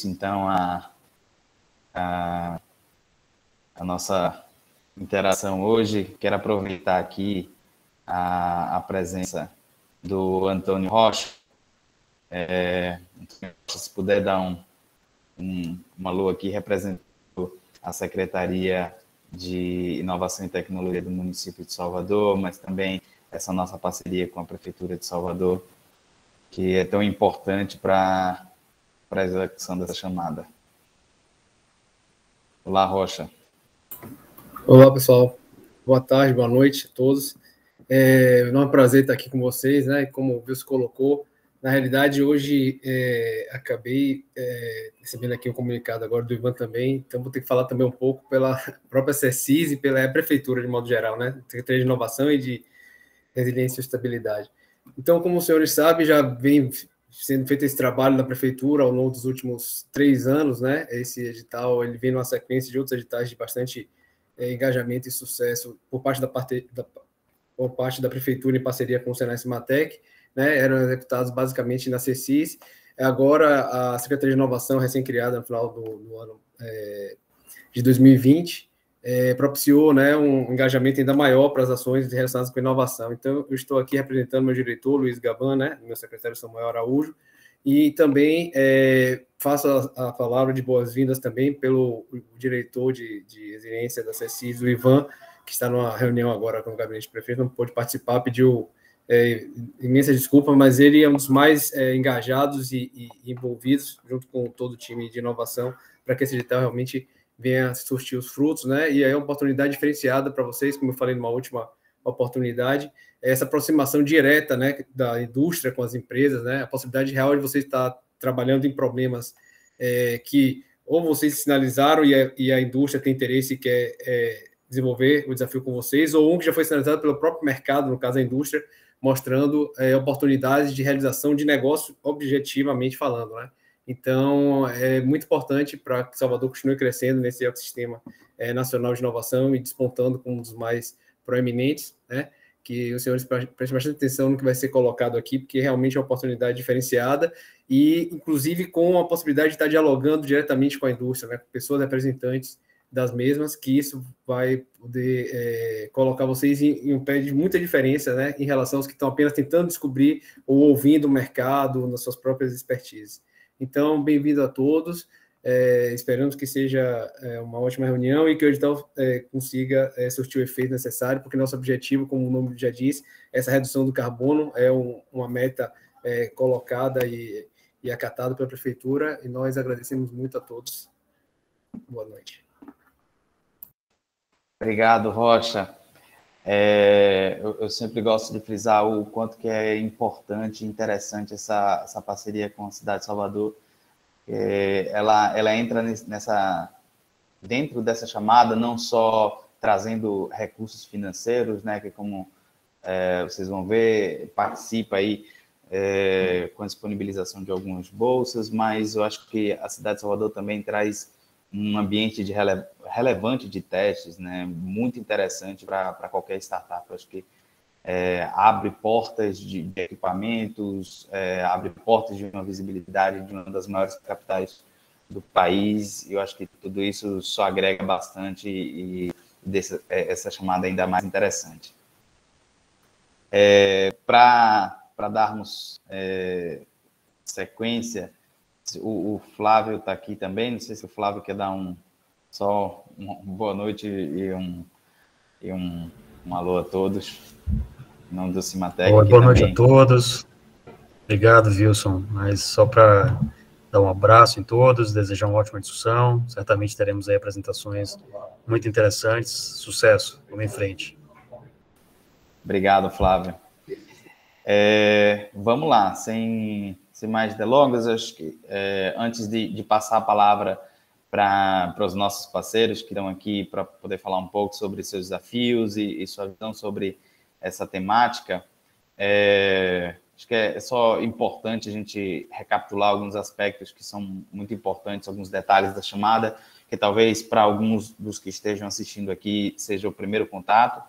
então, a nossa interação hoje. Quero aproveitar aqui a presença do Antônio Rocha. Se puder dar uma alô aqui, representando a Secretaria de Inovação e Tecnologia do município de Salvador, mas também essa nossa parceria com a Prefeitura de Salvador, que é tão importante para a execução dessa chamada. Olá, Rocha. Olá, pessoal. Boa tarde, boa noite a todos. É um prazer estar aqui com vocês, né? Como o Wilson colocou, na realidade, hoje acabei recebendo aqui um comunicado agora do Ivan também, então vou ter que falar também um pouco pela própria CECIS e pela Prefeitura, de modo geral, né? Secretaria de Inovação e de Resiliência e Estabilidade. Então, como os senhores sabem, já vem sendo feito esse trabalho da Prefeitura ao longo dos últimos 3 anos, né? Esse edital, ele vem numa sequência de outros editais de bastante engajamento e sucesso por parte da Prefeitura em parceria com o Senai Cimatec, né? Eram executados basicamente na CECIS. Agora, a Secretaria de Inovação, recém-criada no final do ano de 2020, propiciou, né, um engajamento ainda maior para as ações relacionadas com inovação. Então, eu estou aqui representando meu diretor, Luiz Gaban, né, meu secretário Samuel Araújo, e também faço a palavra de boas-vindas também pelo diretor de resiliência da CECIS, o Ivan, que está numa reunião agora com o gabinete de prefeito, não pôde participar, pediu imensa desculpa, mas ele é um dos mais engajados e envolvidos, junto com todo o time de inovação, para que esse edital realmente venha surtir os frutos, né? E aí é uma oportunidade diferenciada para vocês, como eu falei numa última oportunidade, essa aproximação direta, né, da indústria com as empresas, né? A possibilidade real de você estar trabalhando em problemas que ou vocês sinalizaram e a indústria tem interesse e quer desenvolver o desafio com vocês, ou que já foi sinalizado pelo próprio mercado, no caso a indústria, mostrando oportunidades de realização de negócio objetivamente falando, né? Então, é muito importante para que Salvador continue crescendo nesse ecossistema nacional de inovação e despontando como um dos mais proeminentes, né? Que os senhores prestem bastante atenção no que vai ser colocado aqui, porque realmente é uma oportunidade diferenciada e, inclusive, com a possibilidade de estar dialogando diretamente com a indústria, né? Com pessoas representantes das mesmas, que isso vai poder colocar vocês em um pé de muita diferença, né? Em relação aos que estão apenas tentando descobrir ou ouvindo o mercado nas suas próprias expertises. Então, bem-vindo a todos. Esperamos que seja uma ótima reunião e que o edital consiga surtir o efeito necessário, porque nosso objetivo, como o nome já diz, essa redução do carbono é uma meta colocada e acatada pela Prefeitura, e nós agradecemos muito a todos. Boa noite. Obrigado, Rocha. Eu sempre gosto de frisar o quanto que é importante e interessante essa parceria com a cidade de Salvador. Ela entra dentro dessa chamada, não só trazendo recursos financeiros, né, que como vocês vão ver, participa aí com a disponibilização de algumas bolsas, mas eu acho que a cidade de Salvador também traz um ambiente relevante de testes, né, muito interessante para qualquer startup. Eu acho que abre portas de equipamentos, abre portas de uma visibilidade de uma das maiores capitais do país. Eu acho que tudo isso só agrega bastante e deixa essa chamada ainda mais interessante. Para darmos sequência, o Flávio está aqui também. Não sei se o Flávio quer dar só uma boa noite e um alô a todos. Em nome do Cimatec. Boa noite a todos. Obrigado, Wilson. Mas só para dar um abraço em todos, desejar uma ótima discussão. Certamente teremos aí apresentações muito interessantes. Sucesso. Vamos em frente. Obrigado, Flávio. Vamos lá, sem mais delongas, acho que antes de passar a palavra para os nossos parceiros que estão aqui para poder falar um pouco sobre seus desafios e sua visão sobre essa temática, acho que é só importante a gente recapitular alguns aspectos que são muito importantes, alguns detalhes da chamada, que talvez para alguns dos que estejam assistindo aqui seja o primeiro contato.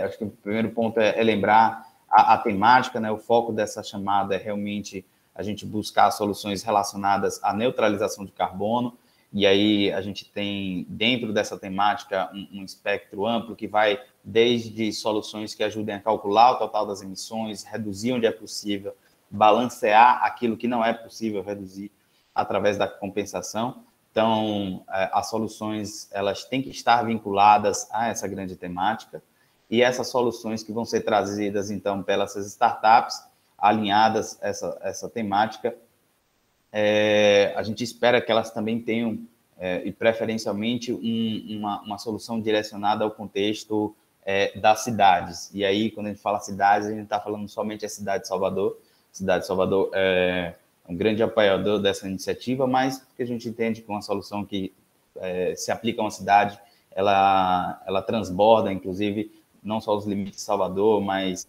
Acho que o primeiro ponto é lembrar a temática, né? O foco dessa chamada é realmente a gente buscar soluções relacionadas à neutralização de carbono, e aí a gente tem, dentro dessa temática, um espectro amplo que vai desde soluções que ajudem a calcular o total das emissões, reduzir onde é possível, balancear aquilo que não é possível reduzir através da compensação. Então, as soluções, elas têm que estar vinculadas a essa grande temática, e essas soluções que vão ser trazidas, então, pelas startups alinhadas a essa temática, a gente espera que elas também tenham, e preferencialmente, uma solução direcionada ao contexto das cidades. E aí, quando a gente fala cidades, a gente está falando somente a cidade de Salvador. A cidade de Salvador é um grande apoiador dessa iniciativa, mas porque a gente entende que uma solução que se aplica a uma cidade, ela transborda, inclusive, não só os limites de Salvador, mas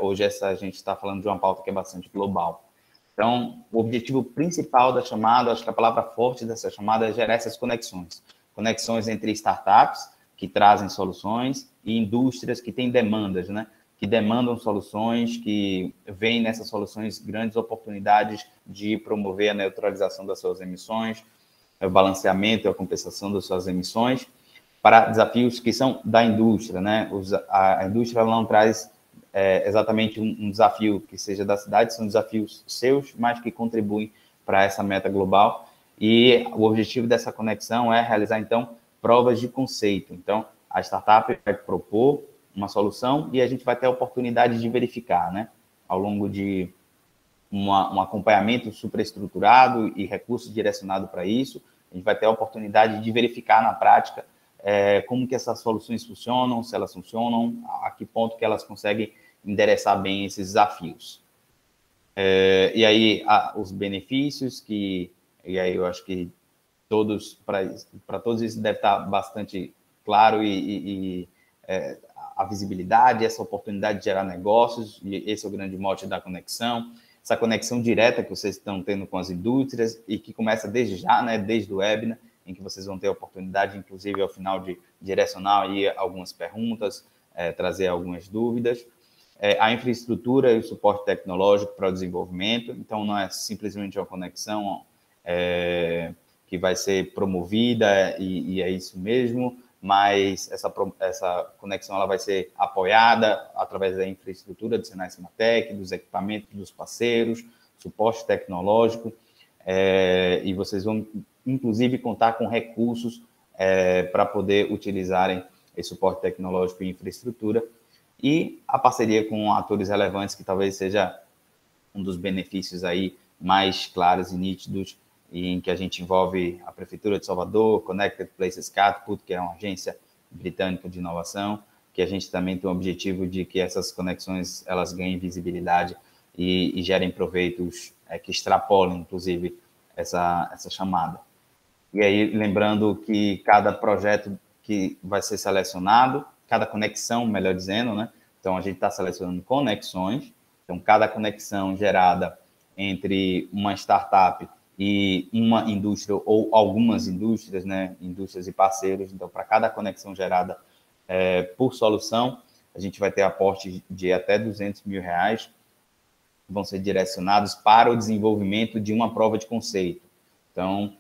hoje a gente está falando de uma pauta que é bastante global. Então, o objetivo principal da chamada, acho que a palavra forte dessa chamada é gerar essas conexões. Conexões entre startups, que trazem soluções, e indústrias que têm demandas, né? Que demandam soluções, que veem nessas soluções grandes oportunidades de promover a neutralização das suas emissões, o balanceamento e a compensação das suas emissões, para desafios que são da indústria, né? A indústria não traz exatamente um desafio que seja da cidade, são desafios seus, mas que contribuem para essa meta global. E o objetivo dessa conexão é realizar, então, provas de conceito. Então, a startup vai propor uma solução e a gente vai ter a oportunidade de verificar, né? Ao longo de um acompanhamento superestruturado e recursos direcionados para isso, a gente vai ter a oportunidade de verificar na prática como que essas soluções funcionam, se elas funcionam, a que ponto que elas conseguem endereçar bem esses desafios. E aí, os benefícios, e aí eu acho que para todos isso deve estar bastante claro, a visibilidade, essa oportunidade de gerar negócios, e esse é o grande mote da conexão, essa conexão direta que vocês estão tendo com as indústrias e que começa desde já, né, desde o webinar, em que vocês vão ter a oportunidade, inclusive, ao final, de direcionar aí algumas perguntas, trazer algumas dúvidas. A infraestrutura e o suporte tecnológico para o desenvolvimento, então não é simplesmente uma conexão que vai ser promovida e é isso mesmo, mas essa conexão ela vai ser apoiada através da infraestrutura do Senai Cimatec, dos equipamentos dos parceiros, suporte tecnológico, e vocês vão, inclusive, contar com recursos para poder utilizarem esse suporte tecnológico e infraestrutura, e a parceria com atores relevantes, que talvez seja um dos benefícios aí mais claros e nítidos, e em que a gente envolve a Prefeitura de Salvador, Connected Places Catapult, que é uma agência britânica de inovação, que a gente também tem o objetivo de que essas conexões elas ganhem visibilidade e gerem proveitos que extrapolem, inclusive, essa chamada. E aí, lembrando que cada projeto que vai ser selecionado, cada conexão, melhor dizendo, né? Então, a gente está selecionando conexões. Então, cada conexão gerada entre uma startup e uma indústria ou algumas indústrias, né? Indústrias e parceiros. Então, para cada conexão gerada por solução, a gente vai ter aporte de até R$200 mil, que vão ser direcionados para o desenvolvimento de uma prova de conceito. Então,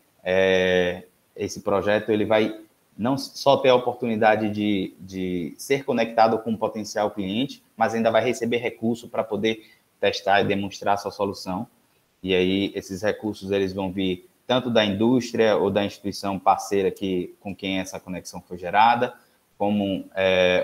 esse projeto ele vai não só ter a oportunidade de ser conectado com um potencial cliente, mas ainda vai receber recurso para poder testar e demonstrar a sua solução. E aí, esses recursos eles vão vir tanto da indústria ou da instituição parceira com quem essa conexão foi gerada, como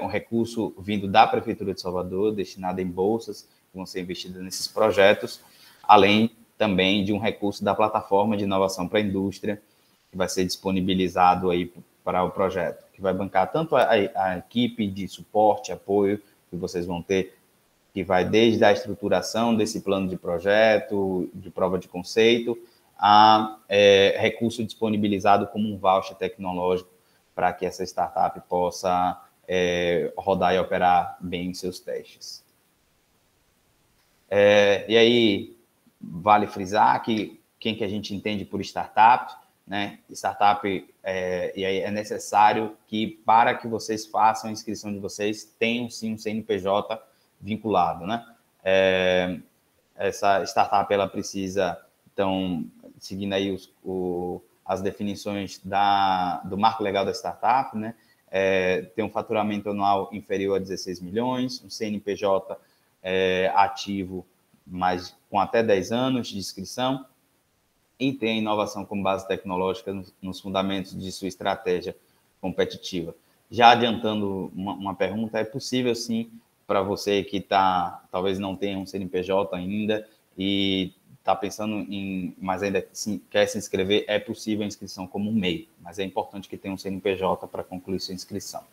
um recurso vindo da Prefeitura de Salvador, destinado em bolsas, que vão ser investidas nesses projetos, além também de um recurso da plataforma de inovação para a indústria, que vai ser disponibilizado aí para o projeto, que vai bancar tanto a equipe de suporte, apoio que vocês vão ter, que vai desde a estruturação desse plano de projeto, de prova de conceito, a recurso disponibilizado como um voucher tecnológico para que essa startup possa rodar e operar bem seus testes. E aí, vale frisar que quem que a gente entende por startup, né? Startup, e aí é necessário que, para que vocês façam a inscrição de vocês, tenham sim um CNPJ vinculado, né? essa startup ela precisa, então, seguindo aí as definições do marco legal da startup, né? Ter um faturamento anual inferior a 16 milhões, um CNPJ ativo, mas com até 10 anos de inscrição, e ter a inovação como base tecnológica nos fundamentos de sua estratégia competitiva. Já adiantando uma pergunta, é possível sim, para você que talvez não tenha um CNPJ ainda e está pensando mas ainda quer se inscrever, é possível a inscrição como um MEI, mas é importante que tenha um CNPJ para concluir sua inscrição.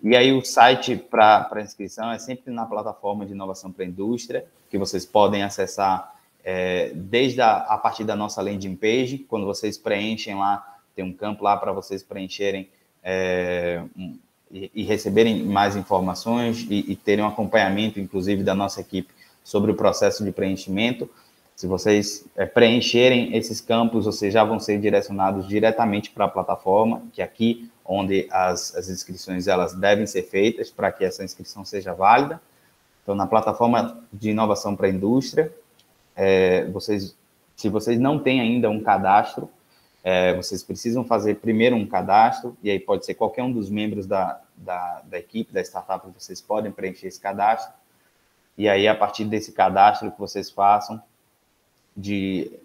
E aí o site para inscrição é sempre na plataforma de inovação para a indústria, que vocês podem acessar desde a partir da nossa landing page. Quando vocês preenchem lá, tem um campo lá para vocês preencherem e receberem mais informações e terem um acompanhamento, inclusive, da nossa equipe sobre o processo de preenchimento. Se vocês preencherem esses campos, vocês já vão ser direcionados diretamente para a plataforma, que é aqui onde as inscrições elas devem ser feitas para que essa inscrição seja válida. Então, na plataforma de inovação para a indústria, se vocês não têm ainda um cadastro, vocês precisam fazer primeiro um cadastro, e aí pode ser qualquer um dos membros da equipe, da startup, vocês podem preencher esse cadastro. E aí, a partir desse cadastro que vocês façam,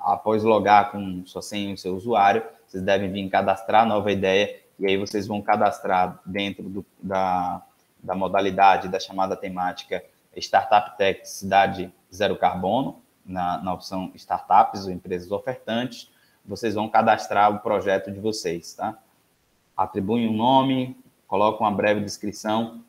após logar com sua senha e seu usuário, vocês devem vir cadastrar a nova ideia, e aí vocês vão cadastrar dentro da modalidade da chamada temática Startup Tech Cidade Zero Carbono, na opção Startups ou Empresas Ofertantes. Vocês vão cadastrar o projeto de vocês, tá? Atribuem um nome, colocam uma breve descrição,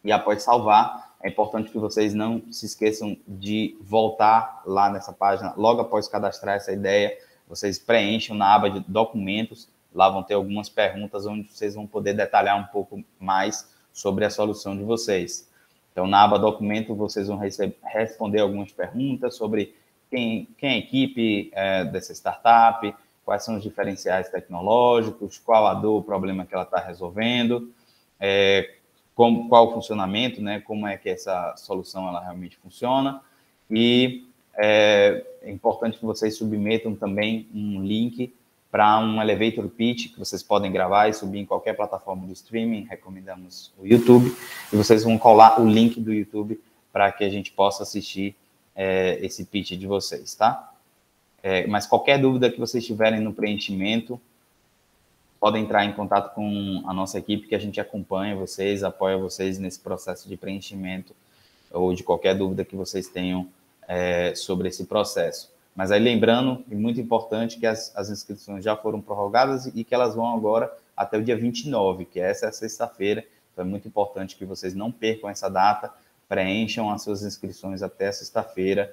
e após salvar, é importante que vocês não se esqueçam de voltar lá nessa página, logo após cadastrar essa ideia, vocês preenchem na aba de documentos, lá vão ter algumas perguntas onde vocês vão poder detalhar um pouco mais sobre a solução de vocês. Então, na aba documento, vocês vão responder algumas perguntas sobre quem é a equipe dessa startup, quais são os diferenciais tecnológicos, qual a dor, o problema que ela está resolvendo, qual o funcionamento, né, como é que essa solução ela realmente funciona. E é importante que vocês submetam também um link para um elevator pitch, que vocês podem gravar e subir em qualquer plataforma de streaming, recomendamos o YouTube, e vocês vão colar o link do YouTube para que a gente possa assistir esse pitch de vocês, tá? Mas qualquer dúvida que vocês tiverem no preenchimento, podem entrar em contato com a nossa equipe, que a gente acompanha vocês, apoia vocês nesse processo de preenchimento, ou de qualquer dúvida que vocês tenham sobre esse processo. Mas aí lembrando, e muito importante, que as inscrições já foram prorrogadas e que elas vão agora até o dia 29, que essa é a sexta-feira. Então é muito importante que vocês não percam essa data, preencham as suas inscrições até sexta-feira,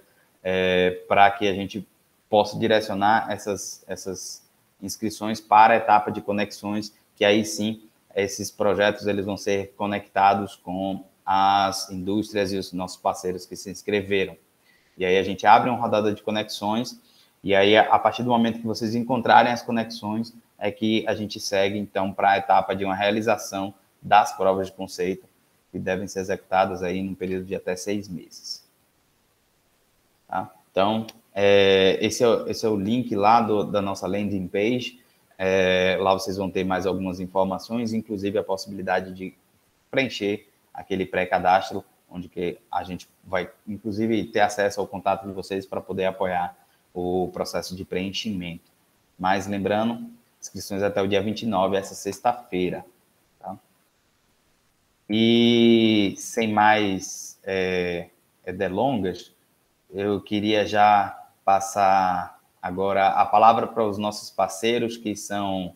para que a gente possa direcionar essas inscrições para a etapa de conexões, que aí sim, esses projetos eles vão ser conectados com as indústrias e os nossos parceiros que se inscreveram. E aí a gente abre uma rodada de conexões, e aí a partir do momento que vocês encontrarem as conexões, é que a gente segue então para a etapa de uma realização das provas de conceito, que devem ser executadas aí num período de até 6 meses. Tá? Então, esse é o link lá da nossa landing page. Lá vocês vão ter mais algumas informações, inclusive a possibilidade de preencher aquele pré-cadastro, onde que a gente vai, inclusive, ter acesso ao contato de vocês para poder apoiar o processo de preenchimento. Mas, lembrando, inscrições até o dia 29, essa sexta-feira. Tá? E, sem mais delongas, eu queria já passar agora a palavra para os nossos parceiros, que são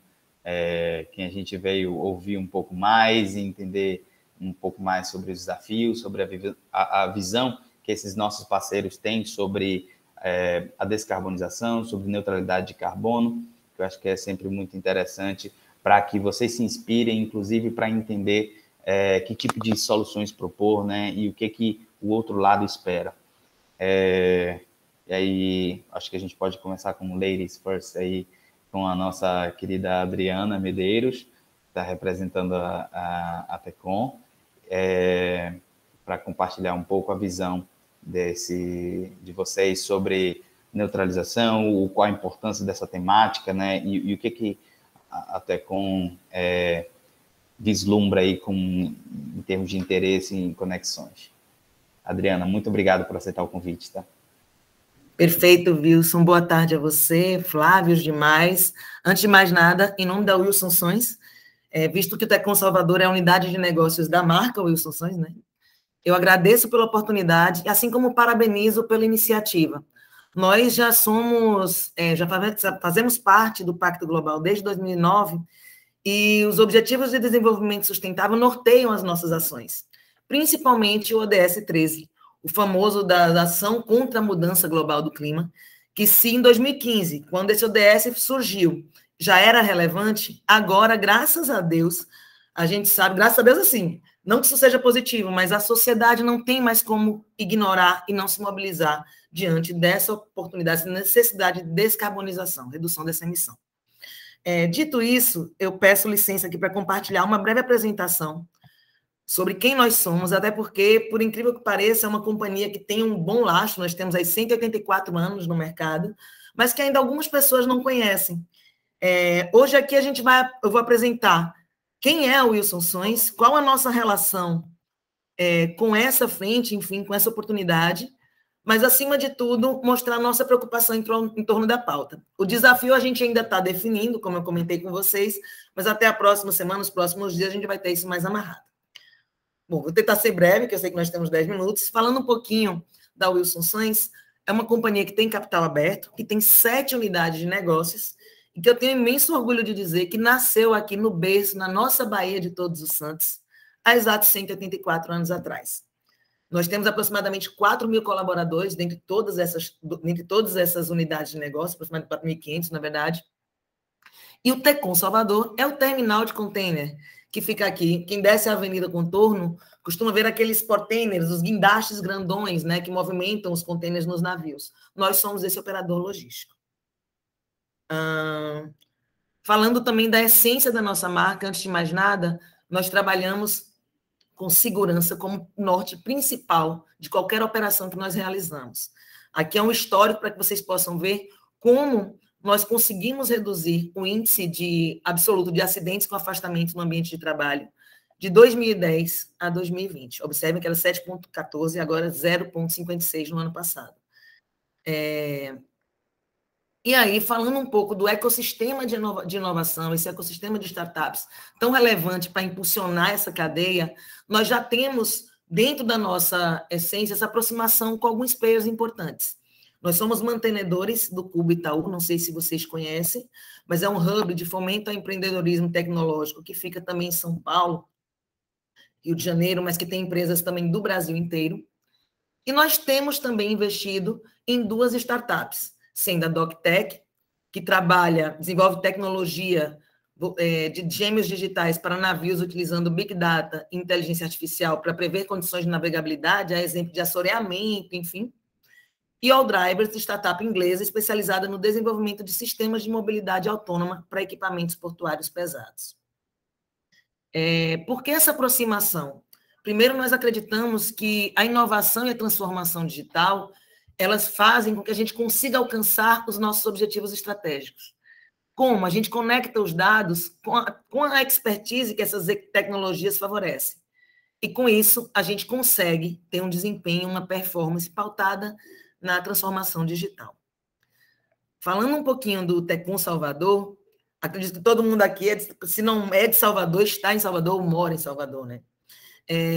quem a gente veio ouvir um pouco mais e entender um pouco mais sobre os desafios, sobre a visão que esses nossos parceiros têm sobre a descarbonização, sobre neutralidade de carbono, que eu acho que é sempre muito interessante para que vocês se inspirem, inclusive para entender que tipo de soluções propor, né, e o que o outro lado espera. E aí, acho que a gente pode começar com Ladies First aí, com a nossa querida Adriana Medeiros, que está representando a TECOM, para compartilhar um pouco a visão de vocês sobre neutralização, qual a importância dessa temática, né? E o que a Tecom vislumbra aí em termos de interesse em conexões. Adriana, muito obrigado por aceitar o convite, tá? Perfeito, Wilson. Boa tarde a você, Flávio, demais. Antes de mais nada, em nome da Wilson Sons, visto que o Tecom Salvador é a unidade de negócios da marca Wilson Sons, né? Eu agradeço pela oportunidade, assim como parabenizo pela iniciativa. Nós já fazemos parte do Pacto Global desde 2009 e os Objetivos de Desenvolvimento Sustentável norteiam as nossas ações, principalmente o ODS 13, o famoso da ação contra a mudança global do clima, que se em 2015, quando esse ODS surgiu, já era relevante, agora, graças a Deus, a gente sabe, graças a Deus, assim, não que isso seja positivo, mas a sociedade não tem mais como ignorar e não se mobilizar diante dessa oportunidade, dessa necessidade de descarbonização, redução dessa emissão. Dito isso, eu peço licença aqui para compartilhar uma breve apresentação sobre quem nós somos, até porque, por incrível que pareça, é uma companhia que tem um bom lastro, nós temos aí 184 anos no mercado, mas que ainda algumas pessoas não conhecem. Hoje aqui eu vou apresentar quem é a Wilson Sons, qual a nossa relação com essa frente, enfim, com essa oportunidade, mas, acima de tudo, mostrar a nossa preocupação em torno da pauta. O desafio a gente ainda está definindo, como eu comentei com vocês, mas até a próxima semana, os próximos dias, a gente vai ter isso mais amarrado. Bom, vou tentar ser breve, que eu sei que nós temos 10 minutos. Falando um pouquinho da Wilson Sons, é uma companhia que tem capital aberto, que tem 7 unidades de negócios, e que eu tenho imenso orgulho de dizer que nasceu aqui no berço, na nossa Baía de Todos os Santos, há exatos 184 anos atrás. Nós temos aproximadamente 4.000 colaboradores dentre todas essas unidades de negócio, aproximadamente 4.500, na verdade. E o Tecom Salvador é o terminal de container que fica aqui. Quem desce a Avenida Contorno costuma ver aqueles portainers, os guindastes grandões, né, que movimentam os containers nos navios. Nós somos esse operador logístico. Falando também da essência da nossa marca, antes de mais nada, nós trabalhamos com segurança como norte principal de qualquer operação que nós realizamos. Aqui é um histórico para que vocês possam ver como nós conseguimos reduzir o índice absoluto de acidentes com afastamento no ambiente de trabalho de 2010 a 2020. Observem que era 7,14 e agora 0,56 no ano passado. E aí, falando um pouco do ecossistema de inovação, esse ecossistema de startups tão relevante para impulsionar essa cadeia, nós já temos, dentro da nossa essência, essa aproximação com alguns players importantes. Nós somos mantenedores do Cubo Itaú, não sei se vocês conhecem, mas é um hub de fomento ao empreendedorismo tecnológico que fica também em São Paulo, Rio de Janeiro, mas que tem empresas também do Brasil inteiro. E nós temos também investido em 2 startups, sendo a DocTech, que desenvolve tecnologia de gêmeos digitais para navios utilizando Big Data e inteligência artificial para prever condições de navegabilidade, a exemplo de assoreamento, enfim. E All Drivers, startup inglesa especializada no desenvolvimento de sistemas de mobilidade autônoma para equipamentos portuários pesados. Por que essa aproximação? Primeiro, nós acreditamos que a inovação e a transformação digital elas fazem com que a gente consiga alcançar os nossos objetivos estratégicos. Como? A gente conecta os dados com a expertise que essas tecnologias favorecem. E, com isso, a gente consegue ter um desempenho, uma performance pautada na transformação digital. Falando um pouquinho do Tecom Salvador, acredito que todo mundo aqui, se não é de Salvador, está em Salvador ou mora em Salvador, né?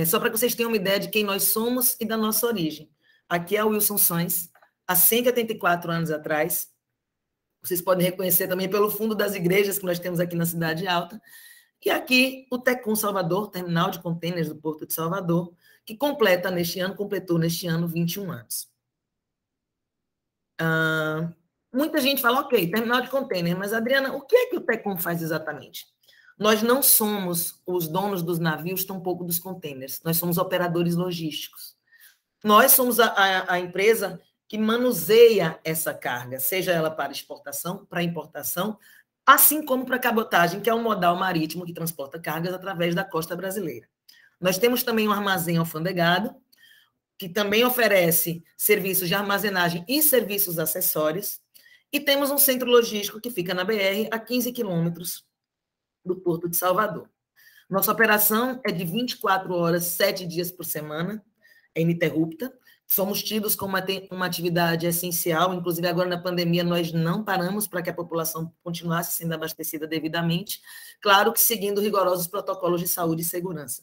Só para que vocês tenham uma ideia de quem nós somos e da nossa origem. Aqui é a Wilson Sons, há 184 anos atrás. Vocês podem reconhecer também pelo fundo das igrejas que nós temos aqui na Cidade Alta. E aqui o Tecom Salvador, terminal de contêineres do Porto de Salvador, que completou neste ano 21 anos. Muita gente fala, ok, terminal de contêiner, mas, Adriana, o que é que o Tecom faz exatamente? Nós não somos os donos dos navios, tampouco dos contêineres. Nós somos operadores logísticos. Nós somos a empresa que manuseia essa carga, seja ela para exportação, para importação, assim como para cabotagem, que é um modal marítimo que transporta cargas através da costa brasileira. Nós temos também um armazém alfandegado, que também oferece serviços de armazenagem e serviços acessórios, e temos um centro logístico que fica na BR, a 15 quilômetros do Porto de Salvador. Nossa operação é de 24 horas, 7 dias por semana, é ininterrupta. Somos tidos como uma atividade essencial, inclusive agora na pandemia nós não paramos para que a população continuasse sendo abastecida devidamente, claro que seguindo rigorosos protocolos de saúde e segurança.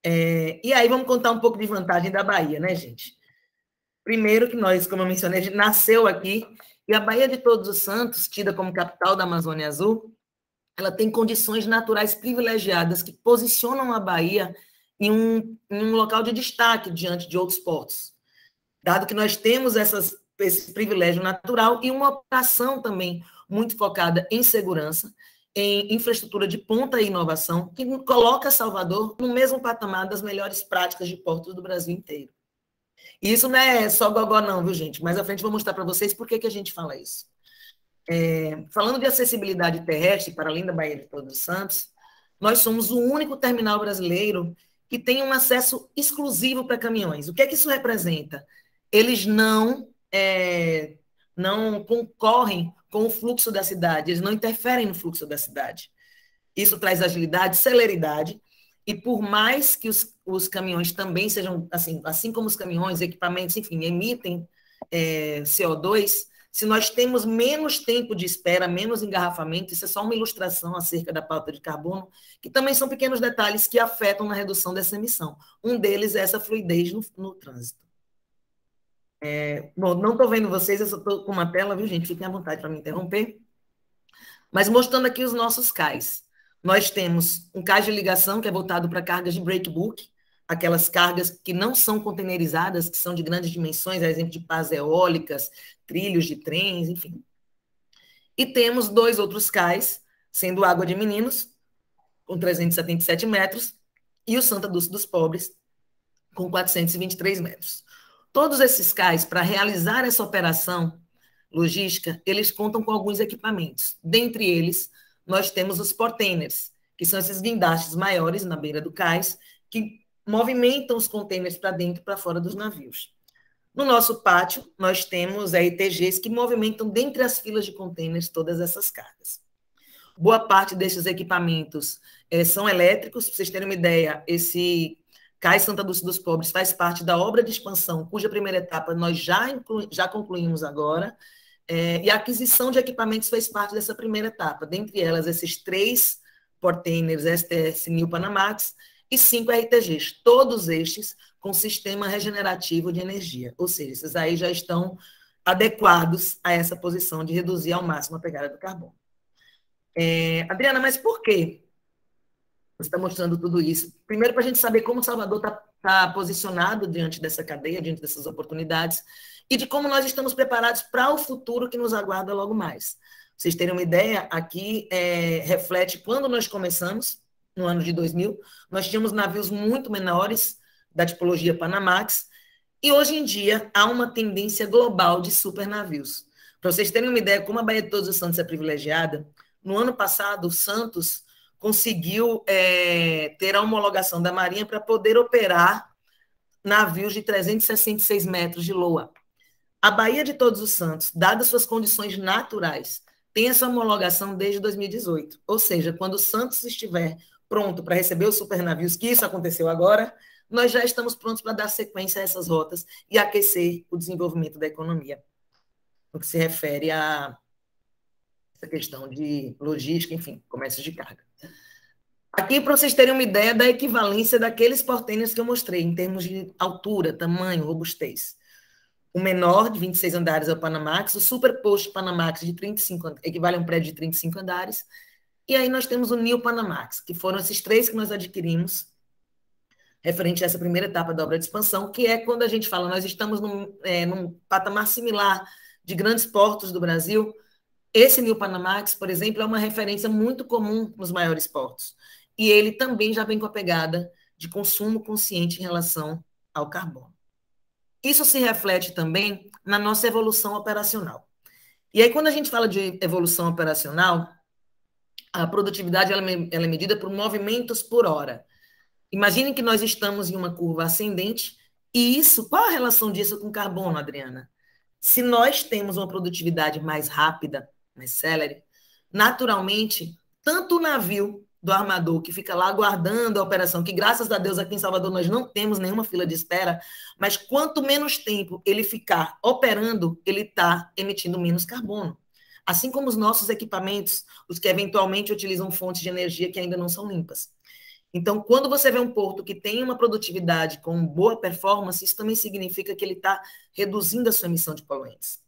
E aí vamos contar um pouco de vantagem da Bahia, né, gente? Primeiro que nós, como eu mencionei, a gente nasceu aqui, e a Baía de Todos os Santos, tida como capital da Amazônia Azul, ela tem condições naturais privilegiadas que posicionam a Bahia em um local de destaque diante de outros portos. Dado que nós temos esse privilégio natural e uma operação também muito focada em segurança, em infraestrutura de ponta e inovação, que coloca Salvador no mesmo patamar das melhores práticas de portos do Brasil inteiro. E isso não é só gogó não, viu, gente? Mais à frente eu vou mostrar para vocês por que a gente fala isso. Falando de acessibilidade terrestre, para além da Baía de Todos os Santos, nós somos o único terminal brasileiro que tem um acesso exclusivo para caminhões. O que é que isso representa? Eles não concorrem com o fluxo da cidade, eles não interferem no fluxo da cidade. Isso traz agilidade, celeridade, e por mais que os caminhões também sejam, assim como os caminhões, equipamentos, enfim, emitem CO2, se nós temos menos tempo de espera, menos engarrafamento, isso é só uma ilustração acerca da pauta de carbono, que também são pequenos detalhes que afetam na redução dessa emissão. Um deles é essa fluidez no trânsito. Bom, não estou vendo vocês, eu só estou com uma tela, viu, gente? Fiquem à vontade para me interromper. Mas mostrando aqui os nossos cais. Nós temos um cais de ligação que é voltado para cargas de breakbulk, aquelas cargas que não são containerizadas, que são de grandes dimensões, a exemplo de pás eólicas, trilhos de trens, enfim. E temos 2 outros cais, sendo o Água de Meninos, com 377 metros, e o Santa Dulce dos Pobres, com 423 metros. Todos esses cais, para realizar essa operação logística, eles contam com alguns equipamentos. Dentre eles, nós temos os portainers, que são esses guindastes maiores na beira do cais, que movimentam os contêineres para dentro e para fora dos navios. No nosso pátio, nós temos ETGs que movimentam dentre as filas de contêineres todas essas cargas. Boa parte desses equipamentos são elétricos. Para vocês terem uma ideia, esse Cais Santa Dulce dos Pobres faz parte da obra de expansão, cuja primeira etapa nós já concluímos agora, e a aquisição de equipamentos fez parte dessa primeira etapa, dentre elas esses 3 portainers STS New Panamax e 5 RTGs, todos estes com sistema regenerativo de energia, ou seja, esses aí já estão adequados a essa posição de reduzir ao máximo a pegada do carbono. Adriana, mas por quê você está mostrando tudo isso? Primeiro, para a gente saber como Salvador está posicionado diante dessa cadeia, diante dessas oportunidades, e de como nós estamos preparados para o futuro que nos aguarda logo mais. Vocês terem uma ideia, aqui reflete quando nós começamos, no ano de 2000, nós tínhamos navios muito menores, da tipologia Panamax, e hoje em dia há uma tendência global de supernavios. Para vocês terem uma ideia como a Baía de Todos os Santos é privilegiada, no ano passado, o Santos conseguiu ter a homologação da Marinha para poder operar navios de 366 metros de loa. A Baía de Todos os Santos, dadas suas condições naturais, tem essa homologação desde 2018. Ou seja, quando o Santos estiver pronto para receber os supernavios, que isso aconteceu agora, nós já estamos prontos para dar sequência a essas rotas e aquecer o desenvolvimento da economia, no que se refere a essa questão de logística, enfim, comércio de carga. Aqui, para vocês terem uma ideia da equivalência daqueles portainers que eu mostrei, em termos de altura, tamanho, robustez. O menor, de 26 andares, é o Panamax, o Superpost Panamax, de 35, equivale a um prédio de 35 andares, e aí nós temos o New Panamax, que foram esses 3 que nós adquirimos, referente a essa primeira etapa da obra de expansão, que é quando a gente fala, nós estamos num patamar similar de grandes portos do Brasil. Esse New Panamax, por exemplo, é uma referência muito comum nos maiores portos. E ele também já vem com a pegada de consumo consciente em relação ao carbono. Isso se reflete também na nossa evolução operacional. E aí, quando a gente fala de evolução operacional, a produtividade ela é medida por movimentos por hora. Imaginem que nós estamos em uma curva ascendente, e isso, qual a relação disso com carbono, Adriana? Se nós temos uma produtividade mais rápida, mais célere, naturalmente, tanto o navio do armador que fica lá aguardando a operação, que graças a Deus aqui em Salvador nós não temos nenhuma fila de espera, mas quanto menos tempo ele ficar operando, ele está emitindo menos carbono. Assim como os nossos equipamentos, os que eventualmente utilizam fontes de energia que ainda não são limpas. Então, quando você vê um porto que tem uma produtividade com boa performance, isso também significa que ele está reduzindo a sua emissão de poluentes.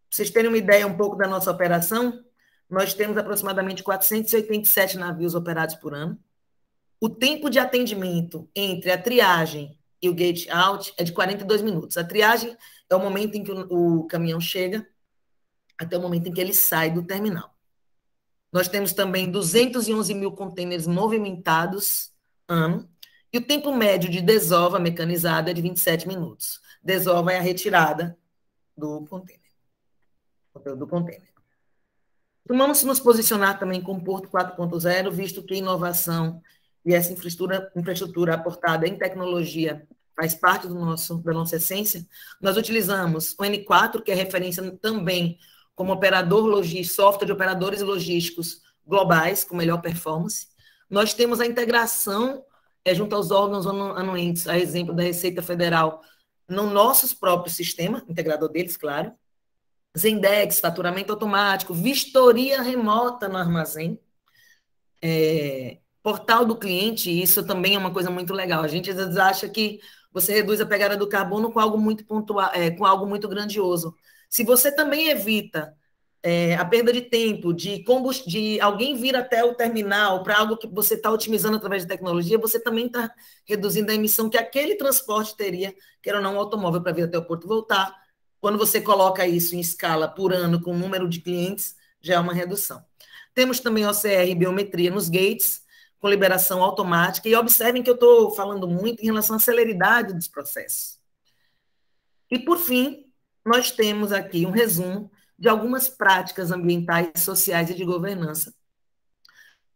Para vocês terem uma ideia um pouco da nossa operação, nós temos aproximadamente 487 navios operados por ano. O tempo de atendimento entre a triagem e o gate out é de 42 minutos. A triagem é o momento em que o caminhão chega até o momento em que ele sai do terminal. Nós temos também 211 mil contêineres movimentados ano, e o tempo médio de desova mecanizada é de 27 minutos. Desova é a retirada do contêiner. Vamos nos posicionar também com o Porto 4.0, visto que a inovação e essa infraestrutura aportada em tecnologia faz parte da nossa essência. Nós utilizamos o N4, que é referência também como operador logístico, software de operadores logísticos globais, com melhor performance. Nós temos a integração junto aos órgãos anuentes, a exemplo da Receita Federal, no nosso próprio sistema, integrador deles, claro. Zendex, faturamento automático, vistoria remota no armazém, portal do cliente, isso também é uma coisa muito legal. A gente às vezes acha que você reduz a pegada do carbono com algo muito pontual, com algo muito grandioso. Se você também evita a perda de tempo, de alguém vir até o terminal para algo que você está otimizando através de tecnologia, você também está reduzindo a emissão que aquele transporte teria, quer ou não, um automóvel para vir até o porto e voltar. Quando você coloca isso em escala por ano com o número de clientes, já é uma redução. Temos também OCR e biometria nos gates, com liberação automática, e observem que eu estou falando muito em relação à celeridade dos processos. E, por fim, nós temos aqui um resumo de algumas práticas ambientais, sociais e de governança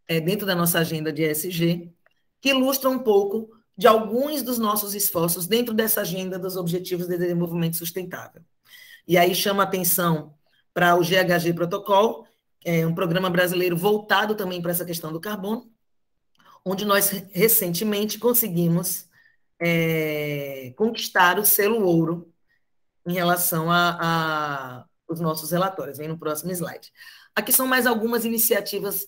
dentro da nossa agenda de ESG, que ilustram um pouco de alguns dos nossos esforços dentro dessa agenda dos Objetivos de Desenvolvimento Sustentável. E aí chama a atenção para o GHG Protocol, um programa brasileiro voltado também para essa questão do carbono, onde nós recentemente conseguimos conquistar o selo ouro em relação aos nossos relatórios. Vem no próximo slide. Aqui são mais algumas iniciativas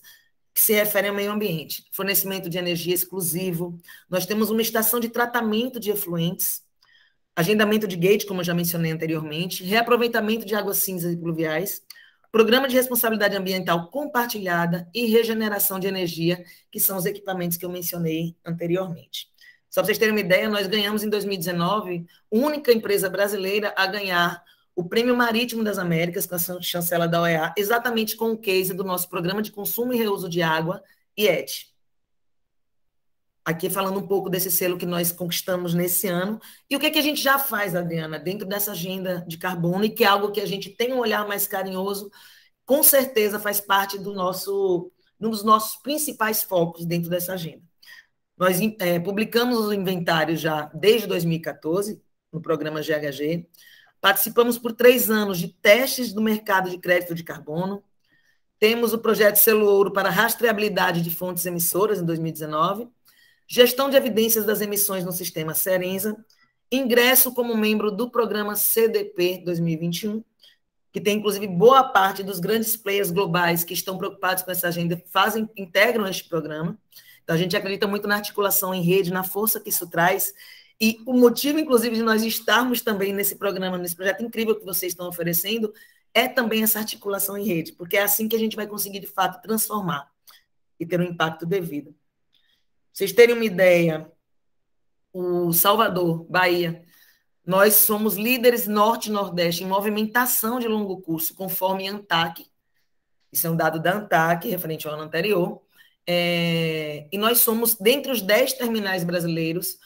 que se referem ao meio ambiente. Fornecimento de energia exclusivo. Nós temos uma estação de tratamento de efluentes, agendamento de gate, como eu já mencionei anteriormente, reaproveitamento de águas cinzas e pluviais, programa de responsabilidade ambiental compartilhada e regeneração de energia, que são os equipamentos que eu mencionei anteriormente. Só para vocês terem uma ideia, nós ganhamos em 2019, única empresa brasileira a ganhar o Prêmio Marítimo das Américas, com a chancela da OEA, exatamente com o case do nosso Programa de Consumo e Reuso de Água, IET. Aqui falando um pouco desse selo que nós conquistamos nesse ano. E o que a gente já faz, Adriana, dentro dessa agenda de carbono, e que é algo que a gente tem um olhar mais carinhoso, com certeza faz parte um dos nossos principais focos dentro dessa agenda. Nós publicamos os inventários já desde 2014, no programa GHG. Participamos por 3 anos de testes do mercado de crédito de carbono. Temos o projeto Selo Ouro para rastreabilidade de fontes emissoras, em 2019. Gestão de evidências das emissões no sistema Serenza. Ingresso como membro do programa CDP 2021, que tem, inclusive, boa parte dos grandes players globais que estão preocupados com essa agenda, integram este programa. Então, a gente acredita muito na articulação em rede, na força que isso traz, e o motivo, inclusive, de nós estarmos também nesse programa, nesse projeto incrível que vocês estão oferecendo, é também essa articulação em rede, porque é assim que a gente vai conseguir, de fato, transformar e ter um impacto devido. Pra vocês terem uma ideia, o Salvador, Bahia, nós somos líderes norte e nordeste em movimentação de longo curso, conforme a ANTAQ, isso é um dado da ANTAQ, referente ao ano anterior, e nós somos, dentre os 10 terminais brasileiros,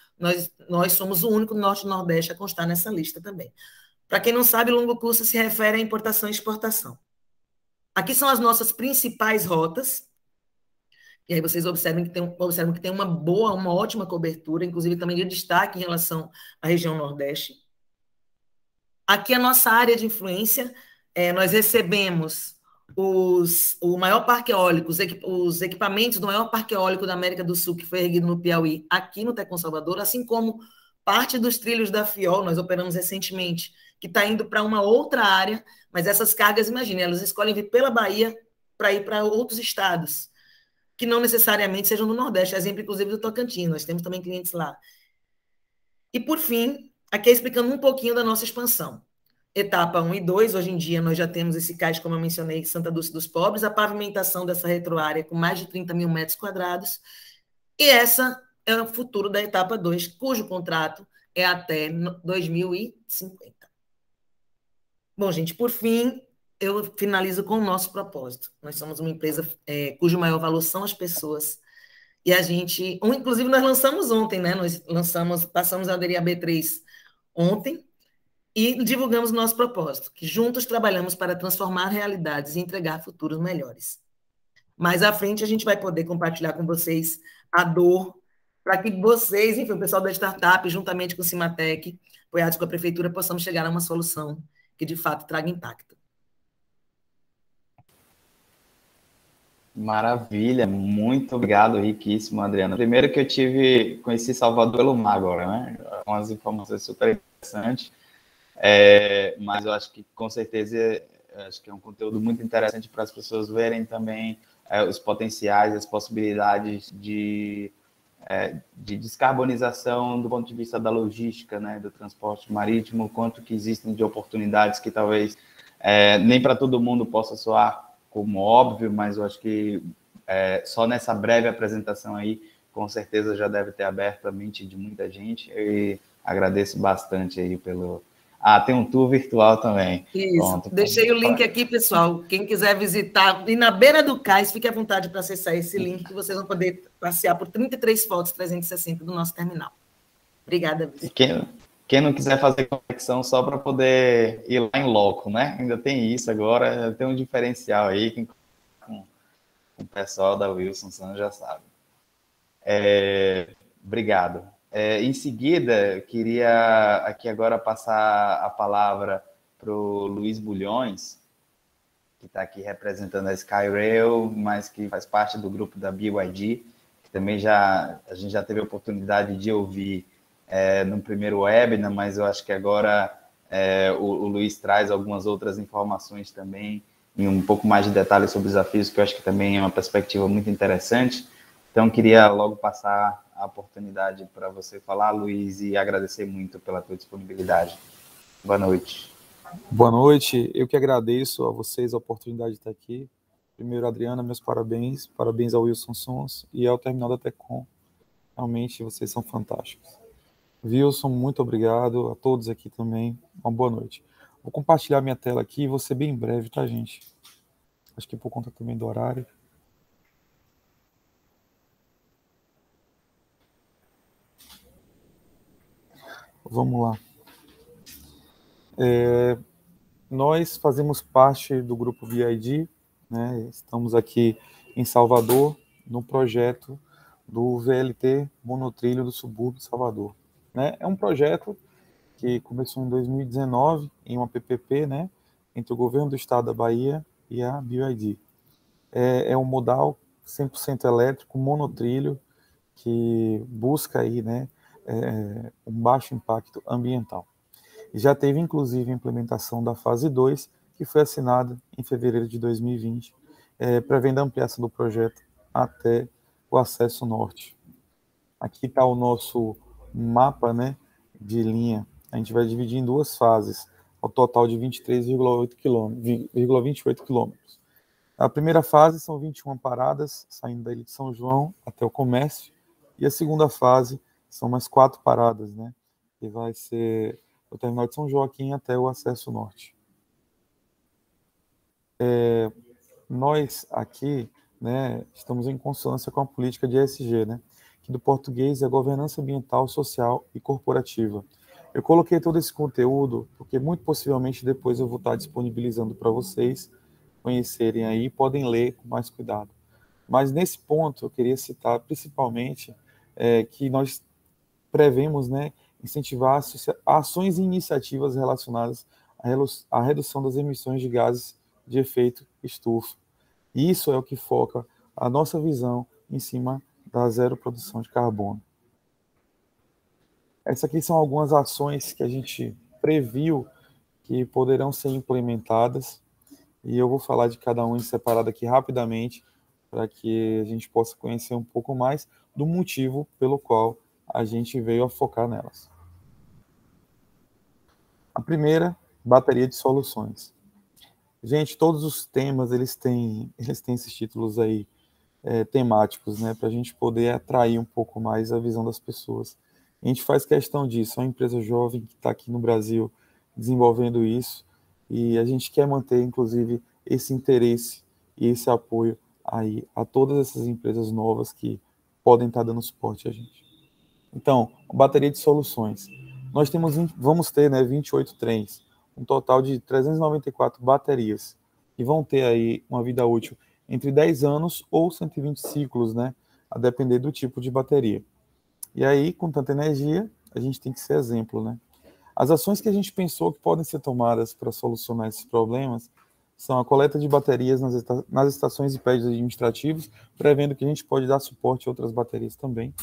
nós somos o único norte e nordeste a constar nessa lista também. Para quem não sabe, longo curso se refere à importação e exportação. Aqui são as nossas principais rotas, E aí vocês observam que tem uma ótima cobertura, inclusive também de destaque em relação à região Nordeste. Aqui a nossa área de influência, nós recebemos o maior parque eólico, os equipamentos do maior parque eólico da América do Sul, que foi erguido no Piauí, aqui no Tecon Salvador, assim como parte dos trilhos da FIOL, nós operamos recentemente, que está indo para uma outra área, mas essas cargas, imagine, elas escolhem vir pela Bahia para ir para outros estados, que não necessariamente sejam do Nordeste, exemplo, inclusive, do Tocantins, nós temos também clientes lá. E, por fim, aqui explicando um pouquinho da nossa expansão. Etapa 1 e 2, hoje em dia nós já temos esse cais, como eu mencionei, Santa Dulce dos Pobres, a pavimentação dessa retroárea com mais de 30 mil metros quadrados, e essa é o futuro da etapa 2, cujo contrato é até 2050. Bom, gente, por fim, eu finalizo com o nosso propósito. Nós somos uma empresa cujo maior valor são as pessoas, e a gente, inclusive nós lançamos ontem, né? Passamos a aderir a B3 ontem, e divulgamos o nosso propósito, que juntos trabalhamos para transformar realidades e entregar futuros melhores. Mais à frente, a gente vai poder compartilhar com vocês a dor, para que vocês, enfim, o pessoal da startup, juntamente com o Cimatec, apoiados com a Prefeitura, possamos chegar a uma solução que, de fato, traga impacto. Maravilha, muito obrigado, riquíssimo, Adriana. Primeiro que conheci Salvador pelo mar agora, né? Umas informações super interessantes. Mas eu acho que, com certeza, acho que é um conteúdo muito interessante para as pessoas verem também os potenciais, as possibilidades de descarbonização do ponto de vista da logística, né, do transporte marítimo, quanto que existem de oportunidades que talvez nem para todo mundo possa soar como óbvio, mas eu acho que só nessa breve apresentação aí, com certeza já deve ter aberto a mente de muita gente, e agradeço bastante aí pelo... tem um tour virtual também. Isso. Pronto. Deixei o link aqui, pessoal. Quem quiser visitar, e na beira do cais, fique à vontade para acessar esse link, que vocês vão poder passear por 33 fotos 360 do nosso terminal. Obrigada, Vitor. Quem não quiser fazer conexão só para poder ir lá em loco, né? Ainda tem isso agora, tem um diferencial aí, quem com o pessoal da Wilson Santos já sabe. Obrigado. Em seguida, queria aqui agora passar a palavra para o Luiz Bulhões, que está aqui representando a Skyrail, mas que faz parte do grupo da BYD, que também a gente já teve a oportunidade de ouvir no primeiro webinar, mas eu acho que agora o Luiz traz algumas outras informações também, e um pouco mais de detalhes sobre os desafios, que eu acho que também é uma perspectiva muito interessante. Então, queria logo passar a oportunidade para você falar, Luiz, e agradecer muito pela tua disponibilidade. Boa noite. Boa noite, eu que agradeço a vocês a oportunidade de estar aqui. Primeiro, Adriana, meus parabéns ao Wilson Sons e ao terminal da Tecon. Realmente, vocês são fantásticos. Wilson, muito obrigado, a todos aqui também, uma boa noite. Vou compartilhar minha tela aqui e vou ser bem breve, tá, gente? Acho que por conta também do horário. Vamos lá. Nós fazemos parte do grupo BYD, né? Estamos aqui em Salvador, no projeto do VLT Monotrilho do Subúrbio de Salvador. Né? É um projeto que começou em 2019, em uma PPP, né? Entre o governo do estado da Bahia e a BYD. É um modal 100% elétrico, monotrilho, que busca aí, né, um baixo impacto ambiental. Já teve, inclusive, a implementação da fase 2, que foi assinada em fevereiro de 2020, prevendo a ampliação do projeto até o acesso norte. Aqui está o nosso mapa, né, de linha. A gente vai dividir em duas fases, ao total de 23,28 quilômetros. A primeira fase são 21 paradas, saindo da Ilha de São João até o comércio, e a segunda fase são mais 4 paradas, né, que vai ser o terminal de São Joaquim até o acesso norte. Nós aqui, né, estamos em consonância com a política de ESG, né, que do português é governança ambiental, social e corporativa. Eu coloquei todo esse conteúdo porque muito possivelmente depois eu vou estar disponibilizando para vocês conhecerem aí, podem ler com mais cuidado. Mas nesse ponto eu queria citar principalmente que nós prevemos, né, incentivar ações e iniciativas relacionadas à redução das emissões de gases de efeito estufa. Isso é o que foca a nossa visão em cima da zero produção de carbono. Essas aqui são algumas ações que a gente previu que poderão ser implementadas, e eu vou falar de cada uma em separado aqui rapidamente, para que a gente possa conhecer um pouco mais do motivo pelo qual a gente veio a focar nelas. A primeira, bateria de soluções. Gente, todos os temas, eles têm esses títulos aí temáticos, né, para a gente poder atrair um pouco mais a visão das pessoas. A gente faz questão disso, é uma empresa jovem que está aqui no Brasil desenvolvendo isso, e a gente quer manter, inclusive, esse interesse e esse apoio aí a todas essas empresas novas que podem estar dando suporte a gente. Então, bateria de soluções. Nós vamos ter, né, 28 trens, um total de 394 baterias, que vão ter aí uma vida útil entre 10 anos ou 120 ciclos, né, a depender do tipo de bateria. E aí, com tanta energia, a gente tem que ser exemplo, né? As ações que a gente pensou que podem ser tomadas para solucionar esses problemas são a coleta de baterias nas estações e prédios administrativos, prevendo que a gente pode dar suporte a outras baterias também.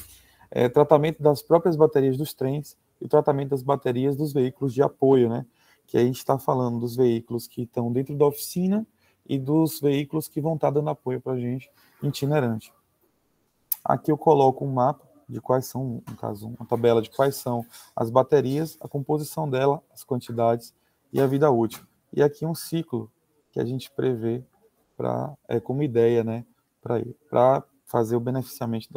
Tratamento das próprias baterias dos trens e o tratamento das baterias dos veículos de apoio, né? Que a gente está falando dos veículos que estão dentro da oficina e dos veículos que vão estar dando apoio para a gente itinerante. Aqui eu coloco um mapa de quais são, no caso, uma tabela de quais são as baterias, a composição dela, as quantidades e a vida útil. E aqui um ciclo que a gente prevê como ideia, né, para fazer o beneficiamento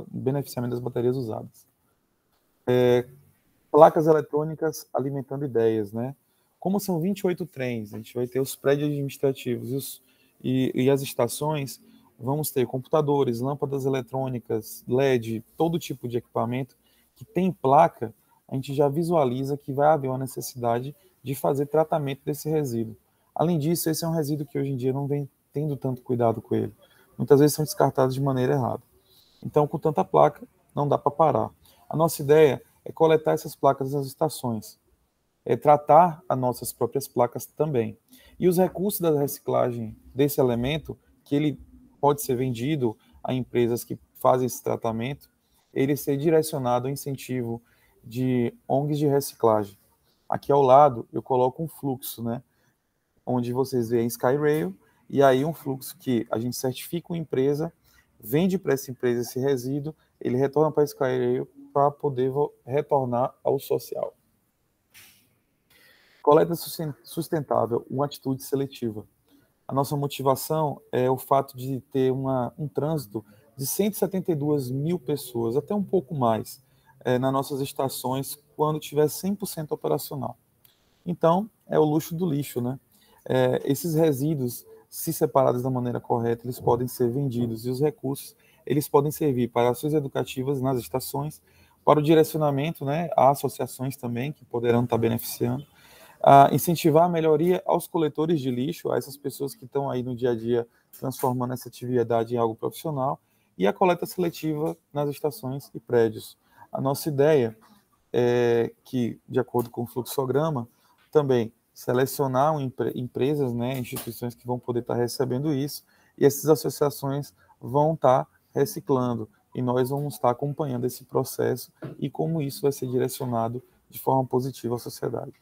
das baterias usadas. Placas eletrônicas alimentando ideias, né? Como são 28 trens, a gente vai ter os prédios administrativos e as estações, vamos ter computadores, lâmpadas eletrônicas, LED, todo tipo de equipamento que tem placa, a gente já visualiza que vai haver uma necessidade de fazer tratamento desse resíduo. Além disso, esse é um resíduo que hoje em dia não vem tendo tanto cuidado com ele. Muitas vezes são descartados de maneira errada. Então, com tanta placa, não dá para parar. A nossa ideia é coletar essas placas nas estações, tratar as nossas próprias placas também. E os recursos da reciclagem desse elemento, que ele pode ser vendido a empresas que fazem esse tratamento, ele ser direcionado ao incentivo de ONGs de reciclagem. Aqui ao lado eu coloco um fluxo, né, onde vocês veem Skyrail, e aí um fluxo que a gente certifica uma empresa, vende para essa empresa esse resíduo, ele retorna para a Skyrail para poder retornar ao social. Coleta sustentável, uma atitude seletiva. A nossa motivação é o fato de ter um trânsito de 172 mil pessoas, até um pouco mais, nas nossas estações, quando tiver 100% operacional. Então, é o luxo do lixo, né? Esses resíduos, se separados da maneira correta, eles podem ser vendidos, e os recursos, eles podem servir para ações educativas nas estações, para o direcionamento, né, a associações também, que poderão estar beneficiando, incentivar a melhoria aos coletores de lixo, a essas pessoas que estão aí no dia a dia transformando essa atividade em algo profissional, e a coleta seletiva nas estações e prédios. A nossa ideia é que, de acordo com o fluxograma, também selecionar empresas, né, instituições que vão poder estar recebendo isso, e essas associações vão estar reciclando, e nós vamos estar acompanhando esse processo e como isso vai ser direcionado de forma positiva à sociedade.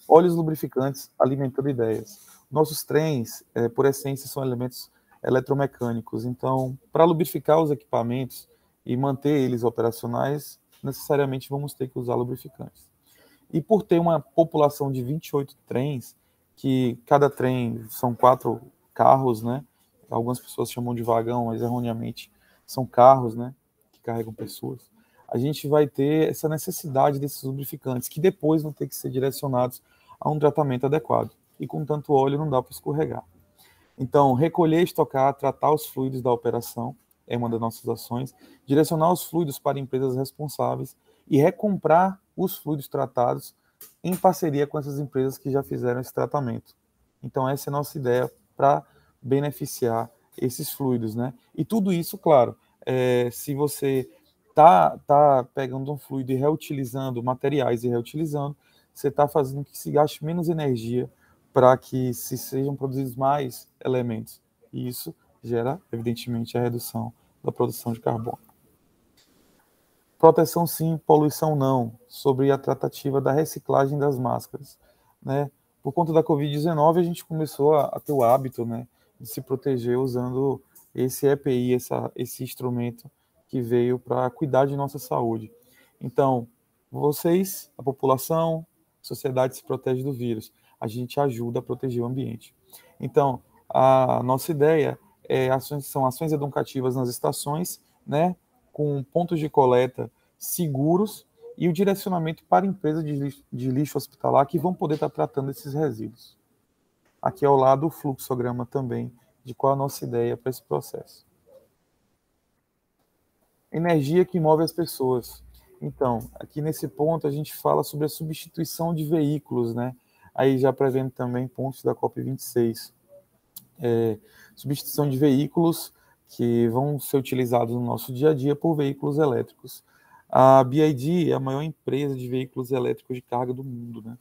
Óleos lubrificantes alimentando ideias. Nossos trens, por essência, são elementos eletromecânicos, então, para lubrificar os equipamentos e manter eles operacionais, necessariamente vamos ter que usar lubrificantes. E por ter uma população de 28 trens, que cada trem são 4 carros, né? Algumas pessoas chamam de vagão, mas erroneamente são carros, né, que carregam pessoas. A gente vai ter essa necessidade desses lubrificantes, que depois vão ter que ser direcionados a um tratamento adequado. E com tanto óleo não dá para escorregar. Então, recolher, estocar, tratar os fluidos da operação é uma das nossas ações, direcionar os fluidos para empresas responsáveis e recomprar os fluidos tratados em parceria com essas empresas que já fizeram esse tratamento. Então, essa é a nossa ideia para beneficiar esses fluidos, né? E tudo isso, claro, se você tá pegando um fluido e reutilizando materiais e reutilizando, você está fazendo que se gaste menos energia para que se sejam produzidos mais elementos. E isso gera, evidentemente, a redução da produção de carbono. Proteção sim, poluição não, sobre a tratativa da reciclagem das máscaras, né? Por conta da Covid-19, a gente começou a ter o hábito, né, de se proteger usando esse EPI, esse instrumento que veio para cuidar de nossa saúde. Então, vocês, a população, a sociedade se protege do vírus. A gente ajuda a proteger o ambiente. Então, a nossa ideia são ações educativas nas estações, né, com pontos de coleta seguros e o direcionamento para empresas de lixo hospitalar que vão poder estar tratando esses resíduos. Aqui ao lado o fluxograma também de qual a nossa ideia para esse processo. Energia que move as pessoas. Então, aqui nesse ponto a gente fala sobre a substituição de veículos, né? Aí já prevendo também pontos da COP26. Substituição de veículos que vão ser utilizados no nosso dia a dia por veículos elétricos. A BYD é a maior empresa de veículos elétricos de carga do mundo, né?